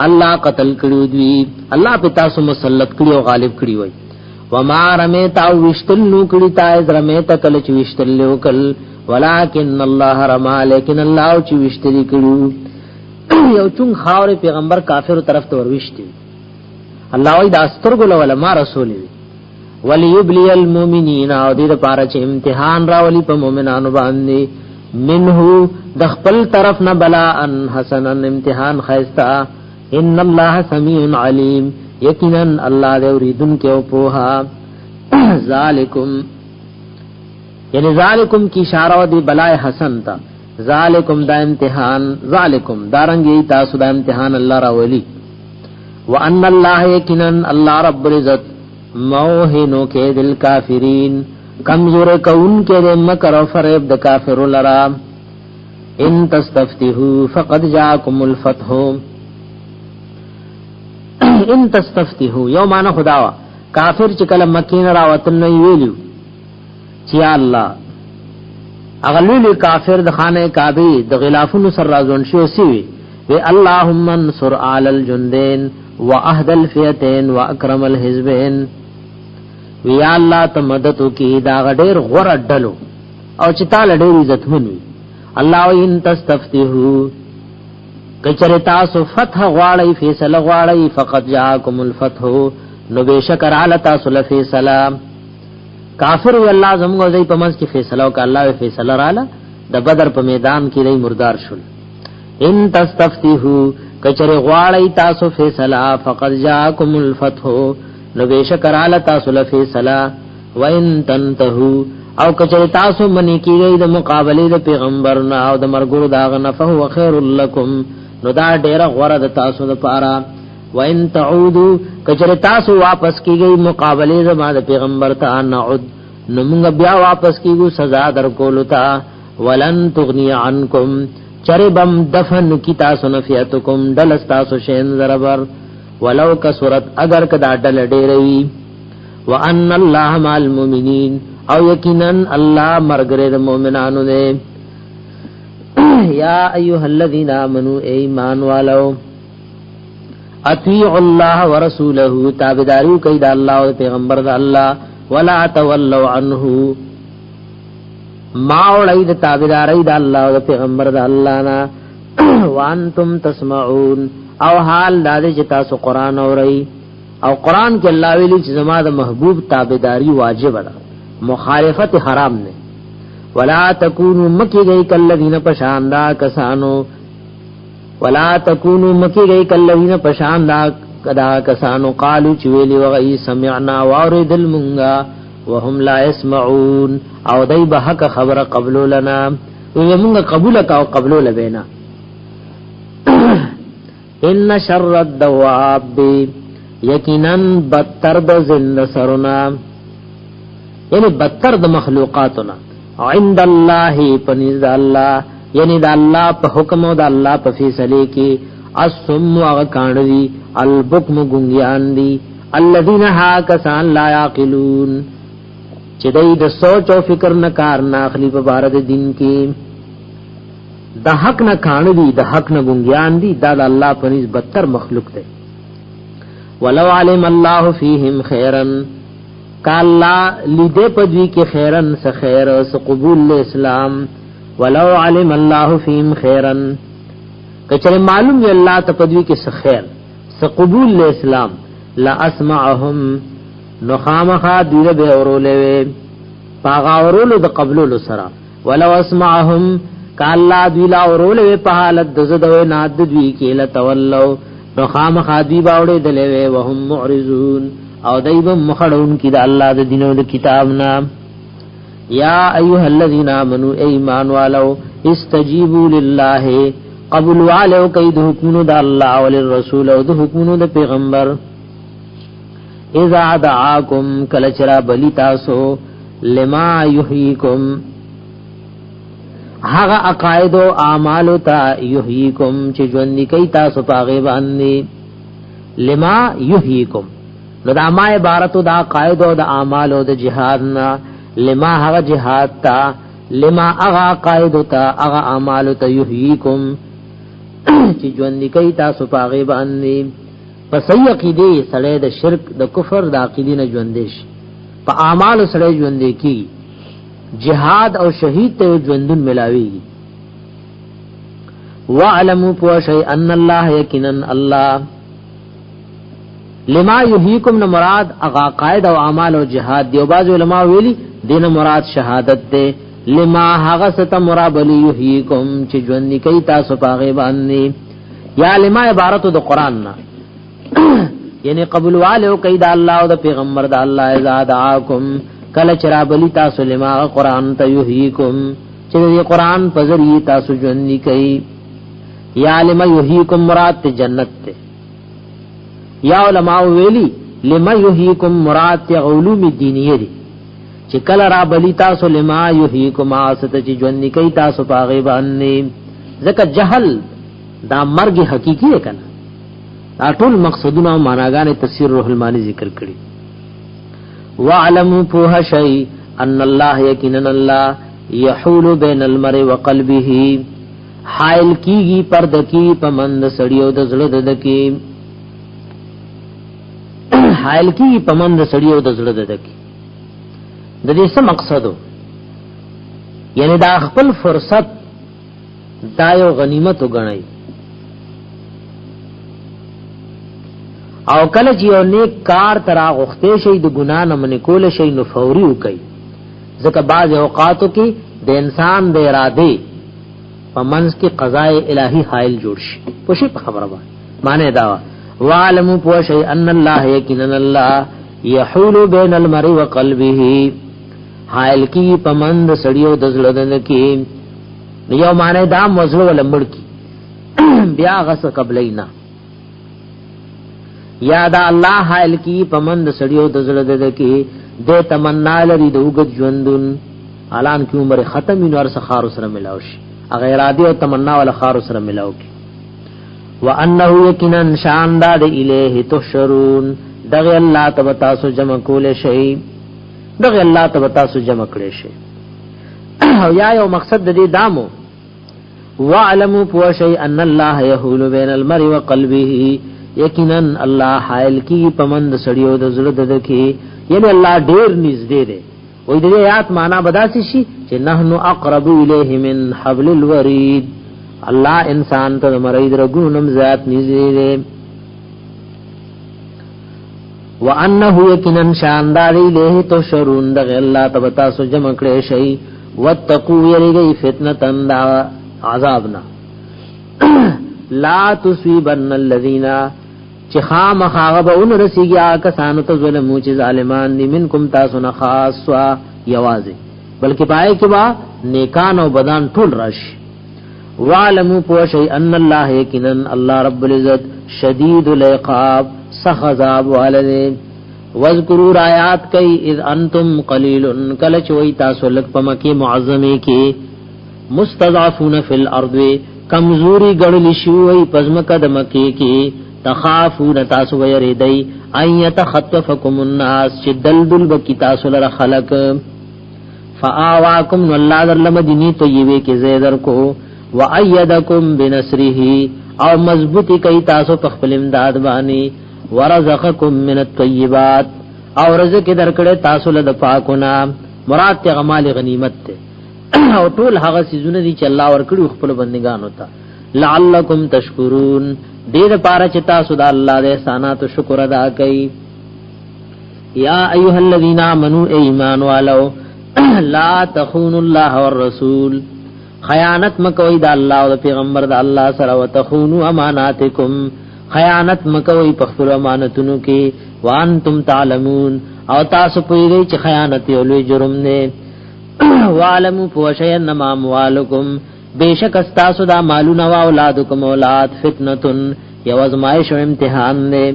الله قتل کړي دوی الله په تاسو مسلط کړي او غالب کړي وای وما رمیت او وشتل نو کړي تا رمیت کله چې وشتل له کل ولکن الله رما لیکن الله چې وشتل کړي یو چون خاور پیغمبر کافر طرف ته وروشتي الله وای دا سترګل ولا ما رسول وليبلي المؤمنين او دې لپاره چې امتحان راولي په مؤمنانو باندې منه د خپل طرف نه بلا ان حسنا امتحان خيستا ان الله سميع عليم یقینا الله دې اوریدن کې او پوها ذالکم یعنی ذالکم کی اشاره دی بلای حسن تا ذالکم دا امتحان ذالکم دارنګي تاسو دا امتحان الله راولي وان الله یقینا الله رب العزت موهنو کې دل کافرین کمزور کون کې مکر او فریب د کافر لرا ان تستفتحوا فقد جاءكم الفتح ان تستفتحوا یومانه خداوا کافر چې کله مکین راوتل نه ویلو چې الله اغلل کافر د خانه کعبه د غلافونو سر راځون شو سی وی اللهم انصر على الجندين واهد الفئتين واكرم الحزبين وی الله ته مدد کی دا غډیر غور ډلو او چې تعالی ډیر عزت منوي الله ان تستفتحوا کچره تاسو فتح غواړی فیصله غواړی فقط جاءکم الفتح نو بشکر علی تاسو لفیصله کافر وی الله زموږ دای په منځ کې فیصله وک الله فیصله رااله د بدر په میدان کې لای مردار شول ان تستفتحوا کچره غواړی تاسو فیصله فقط جاءکم الفتح نو بشکر علی تاسو لفیصله وان تنتهوا او کچره تاسو منی کیږي د مقابله د پیغمبر نه او د مرګور داغ نه فهو خیر لکم نو دا ډیره غوړه د تاسو لپاره وان تعودوا کچره تاسو واپس کیږي مقابله زما د پیغمبر ته نعود نو موږ بیا واپس کیږو سزا درکول تا ولن تغنی عنکم چربم دفن کی تاسو نفیتکم دل تاسو شین زربر ولو کسرت اگر کدا ډل ډیروي وان الله مع المؤمنین او یقینا الله مرګره د مؤمنانو نه یا ایها الذین آمنوا ایمان والو اطیعوا الله ورسوله تابعداري کوي د الله او پیغمبر د الله ولا تولوا عنه ما اولید تابعداري د الله او پیغمبر د الله نه وانتم تسمعون او حال د دې تاسو قران اورئ او قران کې الله ویلي چې زما د محبوب تابعداري واجب ده مخالفت حرام نه ولا تکونوا مکی گئی کلذین پشاندا کسانو ولا تکونوا مکی گئی کلذین پشاندا کدا کسانو قالو چویلی وغی سمعنا واردل منغا وهم لا يسمعون او دای به حق خبر قبلو لنا وی منغا قبول کا او قبلو لبینا ان شر الدواب یقینا بدتر د زند سرنا یعنی بدتر د مخلوقاتنا عند الله پنځ الله یعنی د الله په حکم او د الله په فیصله کې السم او کانوی البکم ګنګیان دي الذين هاکسان لا یعقلون چې دوی د سوچ او فکر نه کار نه اخلي په بار د دین کې د حق نه کانوی د حق نه ګنګیان دي دا د الله پنځ بدتر مخلوق دی ولو علم الله فيهم خيرا کالا لیدے پدوی کے خیرن سے خیر سے قبول اسلام ولو علم اللہ فیم خیرن کچرے معلوم ہے اللہ تپدوی کے سے خیر سے قبول اسلام لا اسمعهم نخامخا دیر بے اورولے پاغا اورولو دا قبلولو سرا ولو اسمعهم کالا دویلا اورولے پہالت دزدوے ناددوی کے لتولو نخامخا دوی باوڑے دلے وهم معرضون او دایبم مخړون کی د الله د دینو د کتاب نام یا ایها الذین آمنوا ایمان والو استجیبوا لله قبول والو کید حکمونو د الله او الرسول او د حکمونو د پیغمبر اذا دعاکم کلچرا بلی تاسو لما یحییکم هغه عقاید او اعمال تا یحییکم چې ژوند کی تاسو پاغه باندې لما یحییکم نو دا ما عبارت دا عقاید او د اعمال او د جهاد نا لما هغه جهاد تا لما هغه عقاید تا هغه اعمال تا یحییکم چې ژوند کی تاسو پاغه باندې پس عقیده سړی د شرک د کفر د عقیدې نه ژوندې شي په اعمال سره ژوندې کی جهاد او شهید ته ژوندون ملاويږي واعلموا پوشی ان الله یقینا الله لما یحییکم نو مراد اغا قائد او اعمال او جهاد دیو باز علماء ویلی دین مراد شهادت ته لما هغه ست مرابلی یحییکم چې ژوندې کوي تاسو پاغه باندې یا لما عبارت د قران نه یعنی قبول والو کید الله او د پیغمبر د الله ازادعاکم کله چرا بلی تاسو لما قران ته یحییکم چې د قران په ذریعہ تاسو ژوند کوي یا لما یحییکم مراد ته جنت ته یا علماء ویلی لما یحییکم مراد ته علوم دینیه دي چې کله را بلی تاسو لما یحییکم استه چې ژوند کوي تاسو پاغه باندې ځکه جهل دا مرګ حقیقی ہے کنه ټول مقصدونه او معناګانې تفسیر روح المانی ذکر کړي واعلموا فوها شيء ان الله یقینا الله يحول بين المرء وقلبه حائل کیږي پرد کی پمند سړیو د زړه دکی حائل کیږي پمند سړیو د زړه دکی د دې څه مقصدو یعنی دا خپل فرصت دا یو غنیمت وګڼئ او کله چې یو نیک کار ترا غوښته شي د ګنا نه من کول شي نو فوري وکي ځکه بعض اوقاتو کې د انسان د اراده په منځ کې قضاء الهی حائل جوړ شي پوښي په خبره باندې معنی دا وعلم پوښي ان الله یقینا الله يحول بين المرء وقلبه حائل کی پمند سړیو د زړه کې یو معنی دا موضوع ولمړ کی بیا غس قبلینا یا دا الله حائل کی پمند سړیو د زړه کې د تمنا لري د وګد ژوندون اعلان کی عمر ختم نور سخار سره ملاو شي غیر عادی او تمنا ول خار سره ملاو کی وانه یقینا شان د الیه تحشرون دغه الله تبتا سو جمع کول شي دغه الله تبتا سو جمع کړي شي او یا یو مقصد د دې دامو واعلموا پوشی ان الله يحول بين المرء وقلبه یقینا الله حائل کی پمند سړیو د زړه دکی یعنی الله ډیر نږدې دی وې دې آیات معنا بداسي شي چې نحنو اقرب الیه من حبل الورید الله انسان ته مرید رګونم ذات نږدې دی وانه یقینا شاندار الیه تو شرون د الله تبتا سو جمع کړي شي وتقوا یریږي فتنه دا عذابنا لا تصيبن الذين چې خامخاغه اون رسیږي کسانو ته ظلمو چې ظالمان دي منکم تاسو نه خاص وا یوازې بلکې پای کې با نیکان او بدان ټول راشي وعلموا پوشی ان الله یقینا الله رب العزت شدید العقاب سخذاب والده واذکروا آیات کای اذ انتم قلیل کل چوي تاسو لک پمکه معظمه کې مستضعفون فی الارض کمزوری ګړل شوی پزمکه د مکه کې تخافون تاسو ويریدای ايت خطفکم الناس چې دلدل بکی تاسو لره خلق فآواکم والله در لمدینی طیبه کې زیدر کو وایدکم بنصره او مضبوطی کوي تاسو په خپل امداد باندې ورزقکم من الطیبات او رزق درکړه تاسو له پاکونه مراد ته غمال غنیمت ته او ټول هغه سيزونه دي چې الله ورکړي خپل بندگانو ته لعلکم تشکرون دې لپاره چې تاسو د الله د احسانات شکر ادا کړئ یا ایها الذین آمنوا ایمان والو لا تخونوا الله والرسول خیانت مکوئ د الله او پیغمبر د الله سره وتخونوا اماناتکم خیانت مکوئ په خپل امانتونو کې وانتم تعلمون او تاسو پوهیږئ چې خیانت یو لوی جرم دی وعلموا فوشین نما اموالکم بیشک استاسو دا مالون و اولادکم اولاد فتنتن یو ازمائش و امتحان دے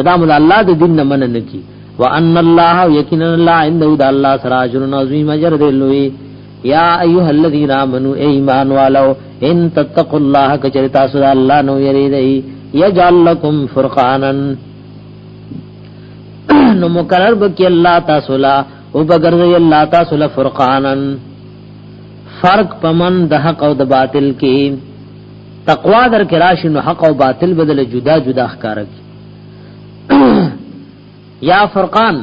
دا مد اللہ دا دن نمن نکی وان اللہ یقینا اللہ عنده دا اللہ سراجر عظیم اجر دلوی یا ایها الذین آمنوا ایمان والو ان تتقوا الله کچرتا سودا الله نو یریدای یجعل لكم فرقانا نو مقرر بکی اللہ تاسو لا او بگرزی اللہ تاسو لا فرقانا فرق پمن د حق او د باطل کی تقوا در کراشی نو حق او باطل بدل جدا جدا ښکارا کی یا فرقان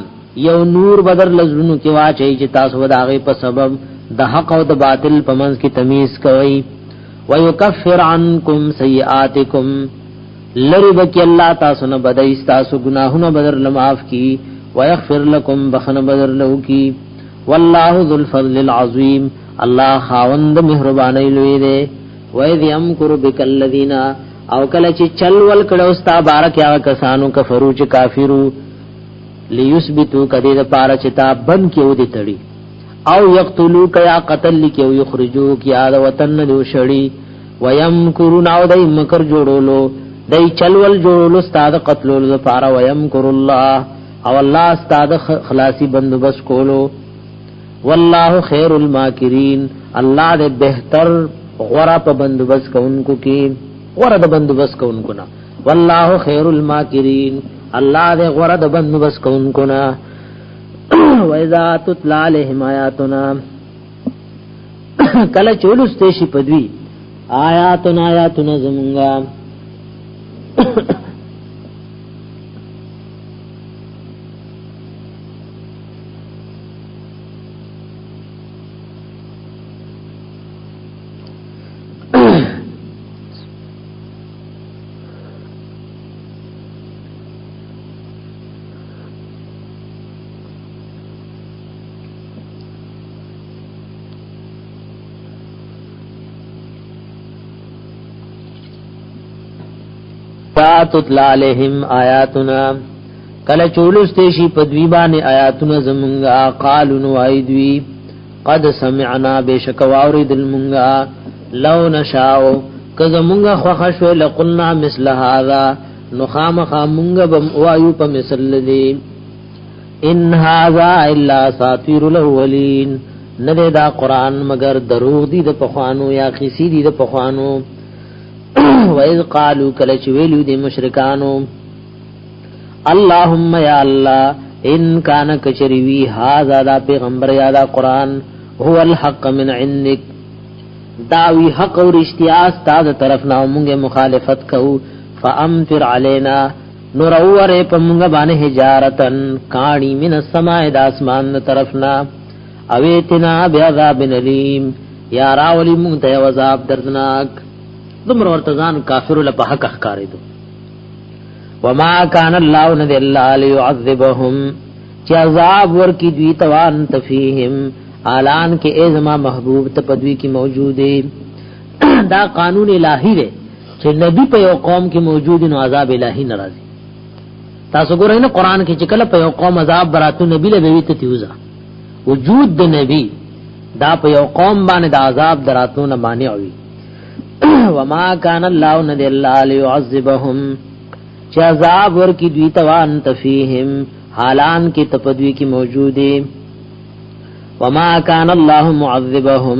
یو نور بدر لزرونو کی واچي چې تاسو وداغه په سبب د حق او د باطل پمنځ کی تمیز کوي ويكفر عنكم سیئاتکم لری بکی اللہ تاسو نه بدای تاسو گناهونه بدر لمعاف کی ويغفر لكم بخن بدر لو کی والله ذو الفضل العظیم الله خاوند مهربانی لوی دے وَإِذْ يَمْكُرُ بِكَ الَّذِينَ او کله چې چل ول کړه استا بارک یا کسانو کفرو چې کافرو لیثبتو کدی د پاره چې تا بن کېو دي تړي او یقتلوا کیا قتل کېو یخرجو کیا د وطن دو شړی ويمکرون او دای مکر جوړولو دای چلول جوړولو استاد قتلولو د پاره ويمکر الله او الله استاد خلاصي بندوبس کولو والله خیر الماکرین الله دې بهتر غورا په بندوبس کوونکو کې غورا د بندوبس کوونکو نا والله خیر الماکرین الله دې غورا د بندوبس کوونکو نا وَإِذَا تُتْلَى عَلَيْهِمْ آيَاتُنَا کله چولسته شي پدوی آیاتنا زمونږه تتلا علیہم آیاتنا کل چولستیشی پدویبان آیاتنا زمونگا قالو نوائدوی قد سمعنا بیشک واورد المونگا لو نشاو کزمونگا خوخشو لقلنا مثل هذا نخام خامونگا بموایو پا مثل دی ان هذا الا ساطیر الاولین ندے دا قرآن مگر دروغ دی دا پخوانو یا خیسی دی دا پخوانو وَإِذْ قَالُوا كَلَچ ویلو دی مشرکانو اللهم یا اللہ ان کان کچریوی هذا دا پیغمبر یا دا قرآن هو الحق من عندك داوی حق اور اشتیاز تا دا طرفنا مونگے مخالفت کہو فامطر علینا نورور پا مونگا بانے حجارتن کانی من السماء دا اسمان طرفنا اویتنا بیعذاب علیم یا راولی مونگتا یا وذاب دردناک دمر ورتزان کافر له په حق احکارې دو وما كان الله ند الله ليعذبهم چې عذاب ورکی دوی توان تفیهم اعلان کې ازما محبوب ته پدوی کې موجود دا قانون الہی دی چې نبی په یو قوم کې موجود نو عذاب الہی ناراضي تاسو ګورئ نه قران کې چې کله په یو قوم عذاب براتو نبی له وی ته تیوزا وجود د نبی دا په یو قوم باندې د عذاب دراتو نه مانع وي وما كان الله ند الله ليعذبهم چې عذاب ورکی دوی توان تفیهم حالان کې تپدوی کې موجوده وما كان الله معذبهم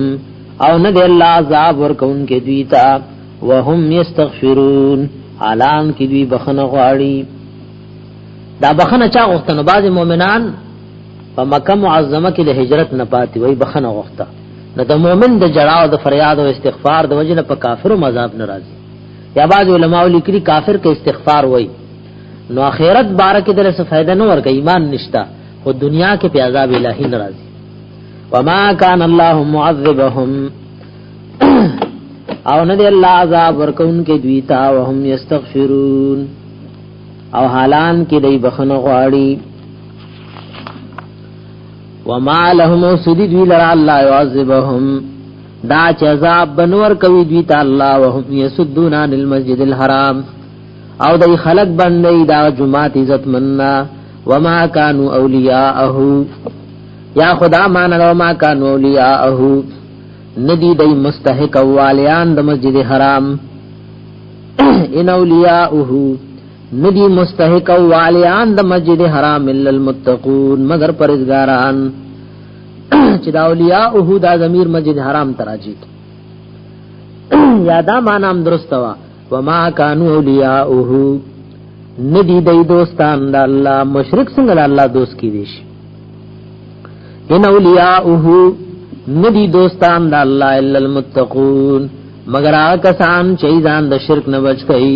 او ند الله عذاب ورکون کې دوی تا وهم يستغفرون حالان کې دوی بخنه غواړي دا بخنه چا غوښتنه بعض مؤمنان په مکه معظمه کې د هجرت نه پاتې وای بخنه غوښته نو د مؤمن د جړاو د فریاد او استغفار د وجنه په کافر او مذاب ناراضي یا بعض علماء لیکلي کافر کې استغفار وای نو اخرت بارکه درسه فائدہ نه ورګ ایمان نشتا خو دنیا کې په عذاب الہی ناراضي وما كان الله معذبهم او نه دی الله عذاب ورکون کې دوی تا وهم یستغفرون او حالان کې دی بخنه غواړي وما لهم سدید وی لرا الله يعذبهم دا چې عذاب بنور کوي دوی ته الله وهم يسدون عن المسجد الحرام او دای خلق باندې دا جمعات عزت مننا وما كانوا اولیاءه یا خدا مان لو ما كانوا اولیاءه ندی دای مستحق والیان د مسجد حرام ان اولیاءه ندی مستحق والیان د مسجد حرام الا المتقون مگر پرهیزګاران چې دا اولیاء او دا ضمیر مسجد حرام تراجی یادا مانام درست وا وما كانوا اولیاء او ندی دای دوستان د الله مشرک څنګه د الله دوست کی دیش ان اولیاء او ندی دوستان د الله الا المتقون مگر کسان چې ځان د شرک نه بچ کړي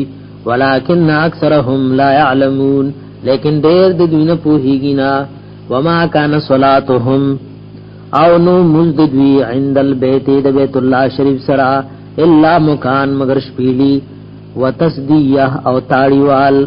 ولکن اکثرهم لا يعلمون لیکن ډېر د دوی نه پوهیږي نه وما كان صلاتهم او نو مزدوی عند البيت د بیت الله شریف سرا الا مکان مگر شپیلی وتسدیه او تاړیوال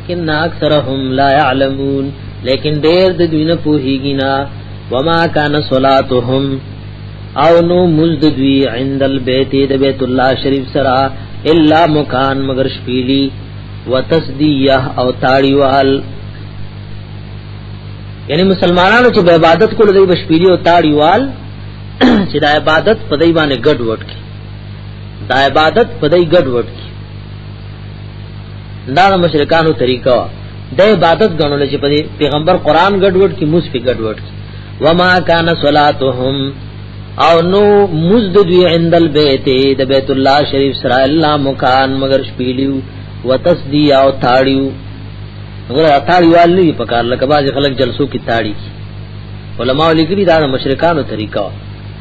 لیکن اکثرهم لا يعلمون لیکن ډېر د دوی نه پوهیږي نه وما كان صلاتهم او نو مزدوی عند البيت د بیت الله شریف سرا الا مکان مگر شپیلی وتسدیه او تاړیوال یعنی مسلمانانو چې عبادت کول دی بشپیلی او تاړیوال چې د عبادت په دای باندې ګډ وډ کی د عبادت په دای ګډ وډ کی دا مشرکانو طریقہ د عبادت غنول چې په پیغمبر قران ګډ وډ کی موږ په ګډ وډ کی وما كان صلاتهم او نو مزدوی عند البيت د بیت الله شریف سره الله مکان مگر شپیلیو وتسدی او تاړیو وګوره تاړیوال نه په کار لکه باز خلک جلسو کی تاړي علماء لیکلي دا مشرکانو طریقہ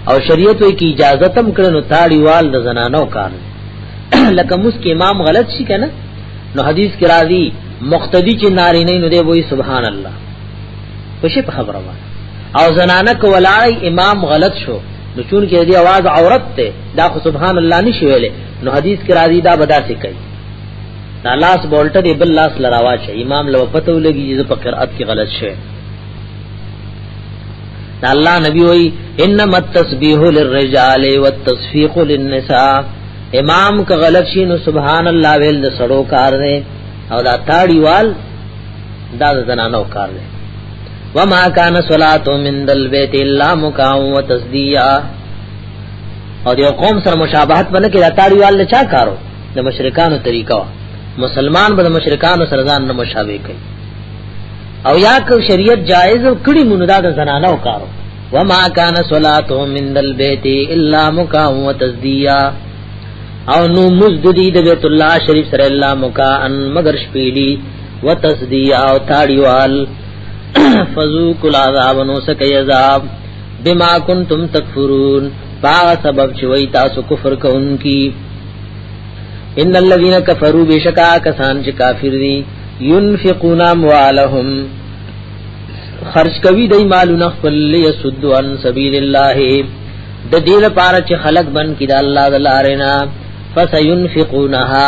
او شریعت وی کی اجازه تم کړنو تاړیوال د زنانو کار لکه مس کې امام غلط شي کنه نو حدیث کې راځي مقتدی چې نارینه نو دی وای سبحان الله خوشی په خبره وای او زنانه کولای امام غلط شو نو چون کې دی आवाज عورت ته دا خو سبحان الله نشي ویلې نو حدیث کې راځي دا بدا سي کوي دا لاس بولټه دی بل لاس لراوا شي امام لو پته ولګي چې په قرأت کې غلط شي دا الله نبی وای انما التسبيح للرجال والتصفيق للنساء امام کا غلط شي نو سبحان الله ویل د سړو کار دی او دا تاړیوال دا زنانو کار دی وما كان صلاه من البيت الا مكاء وتسديا او د قوم سره مشابهت باندې کې دا تاړیوال نه چا کارو د مشرکانو طریقہ مسلمان به مشرکانو سره ځان نه مشابه کوي او یا کو شریعت جائز کړي مونږ د زنانو کارو وما كان صلاه من البيت الا مكاء وتسديا او نو مزددی د بیت الله شریف سره الله مکان مگر شپیلی وتسدیه او تاړیوال فذوق العذاب نو سکه عذاب بما کنتم تکفرون با سبب چوي تاسو کفر کوونکی ان الذين كفروا بشکا کسان چې کافر دي ينفقون اموالهم خرج کوي دای مالونه خپل یسد عن سبیل الله د دې لپاره چې خلق بن کړي د الله د لارې نه فسينفقونها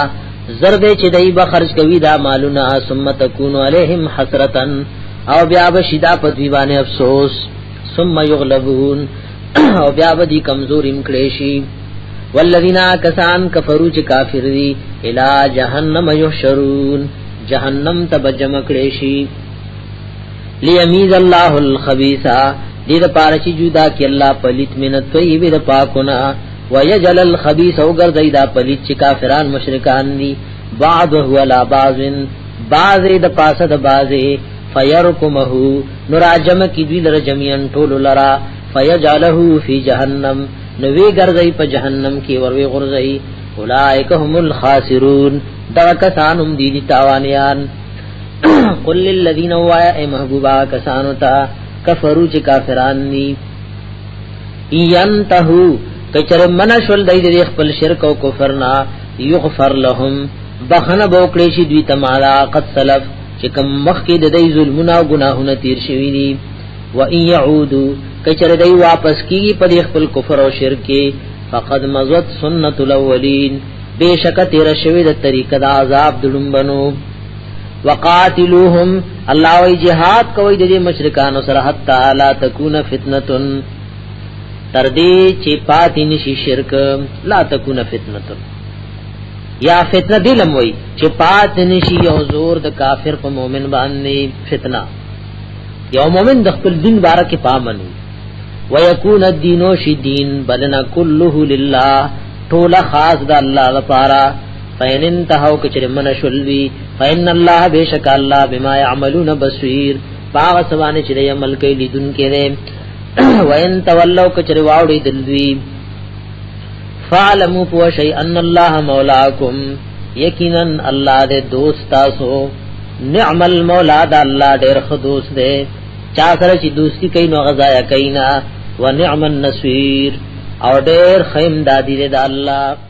زرد چې دای به خرج کوي دا مالونه ثم تكون عليهم حسرتن او بیا به شدا په دیوانه افسوس ثم يغلبون او بیا به دي کمزوریم کړي والذین کسان کفروا چې کافر دي الی جهنم یحشرون جهنم ته بجم کړي شي لیمیز الله الخبیث دې د پاره چې جدا کی الله پلیت من طیب د پاکونه ويجل الخبيث او ګرځي دا پلیت چې کافران مشرکان دي بعض هو لا بعضن بعض د پاسه د بعضه فيركمه نراجم کی دوی لره جميعا ټول لرا فيجعله في جهنم نوې ګرځي په جهنم کې وروي غرزي اولئک هم الخاسرون دا کسانم دي تاوانيان قل للذین وایا ای محبوبا کسانو تا کفرو چې کافران دي ینتهو کچر منشل دای دې خپل شرک او کفر نا یغفر لهم بخنه بوکړي شي دوی تمالا قد سلف چې کوم مخ کې د دې ظلمونه او ګناهونه تیر شوی دي و ان يعودوا کچر دای واپس کیږي په خپل کفر او شرک کې فقد مزت سنت الاولین بشک تیر شوی د طریقه د عذاب دړمبنو وقاتلوهم الله وی جهاد کوي د مشرکانو سره حتا لا تکون فتنه تر دې چې پاتې نشي شرک لا تکون فتنه یا فتنه دلم وی چې پاتې نشي یو زور د کافر په مؤمن باندې فتنه یو مؤمن د خپل دین باره کې پامن ويكون الدين شدين بدنا كله لله طول خاص د الله لپاره فین انتهوا کچر من شلوی فین الله بیشک الله بما يعملون بصير باغ سبانه چې عمل کوي لیدون کړي وین تولوا کچر واوړي دلوی فعلموا فوشي ان الله مولاكم یقینا الله دې دوست تاسو نعم المولا د الله ډېر ښه دوست دی چا سره چې دوستی کوي نو غزایا کوي نه ونعم النصير او ډېر خیم دادی دې د الله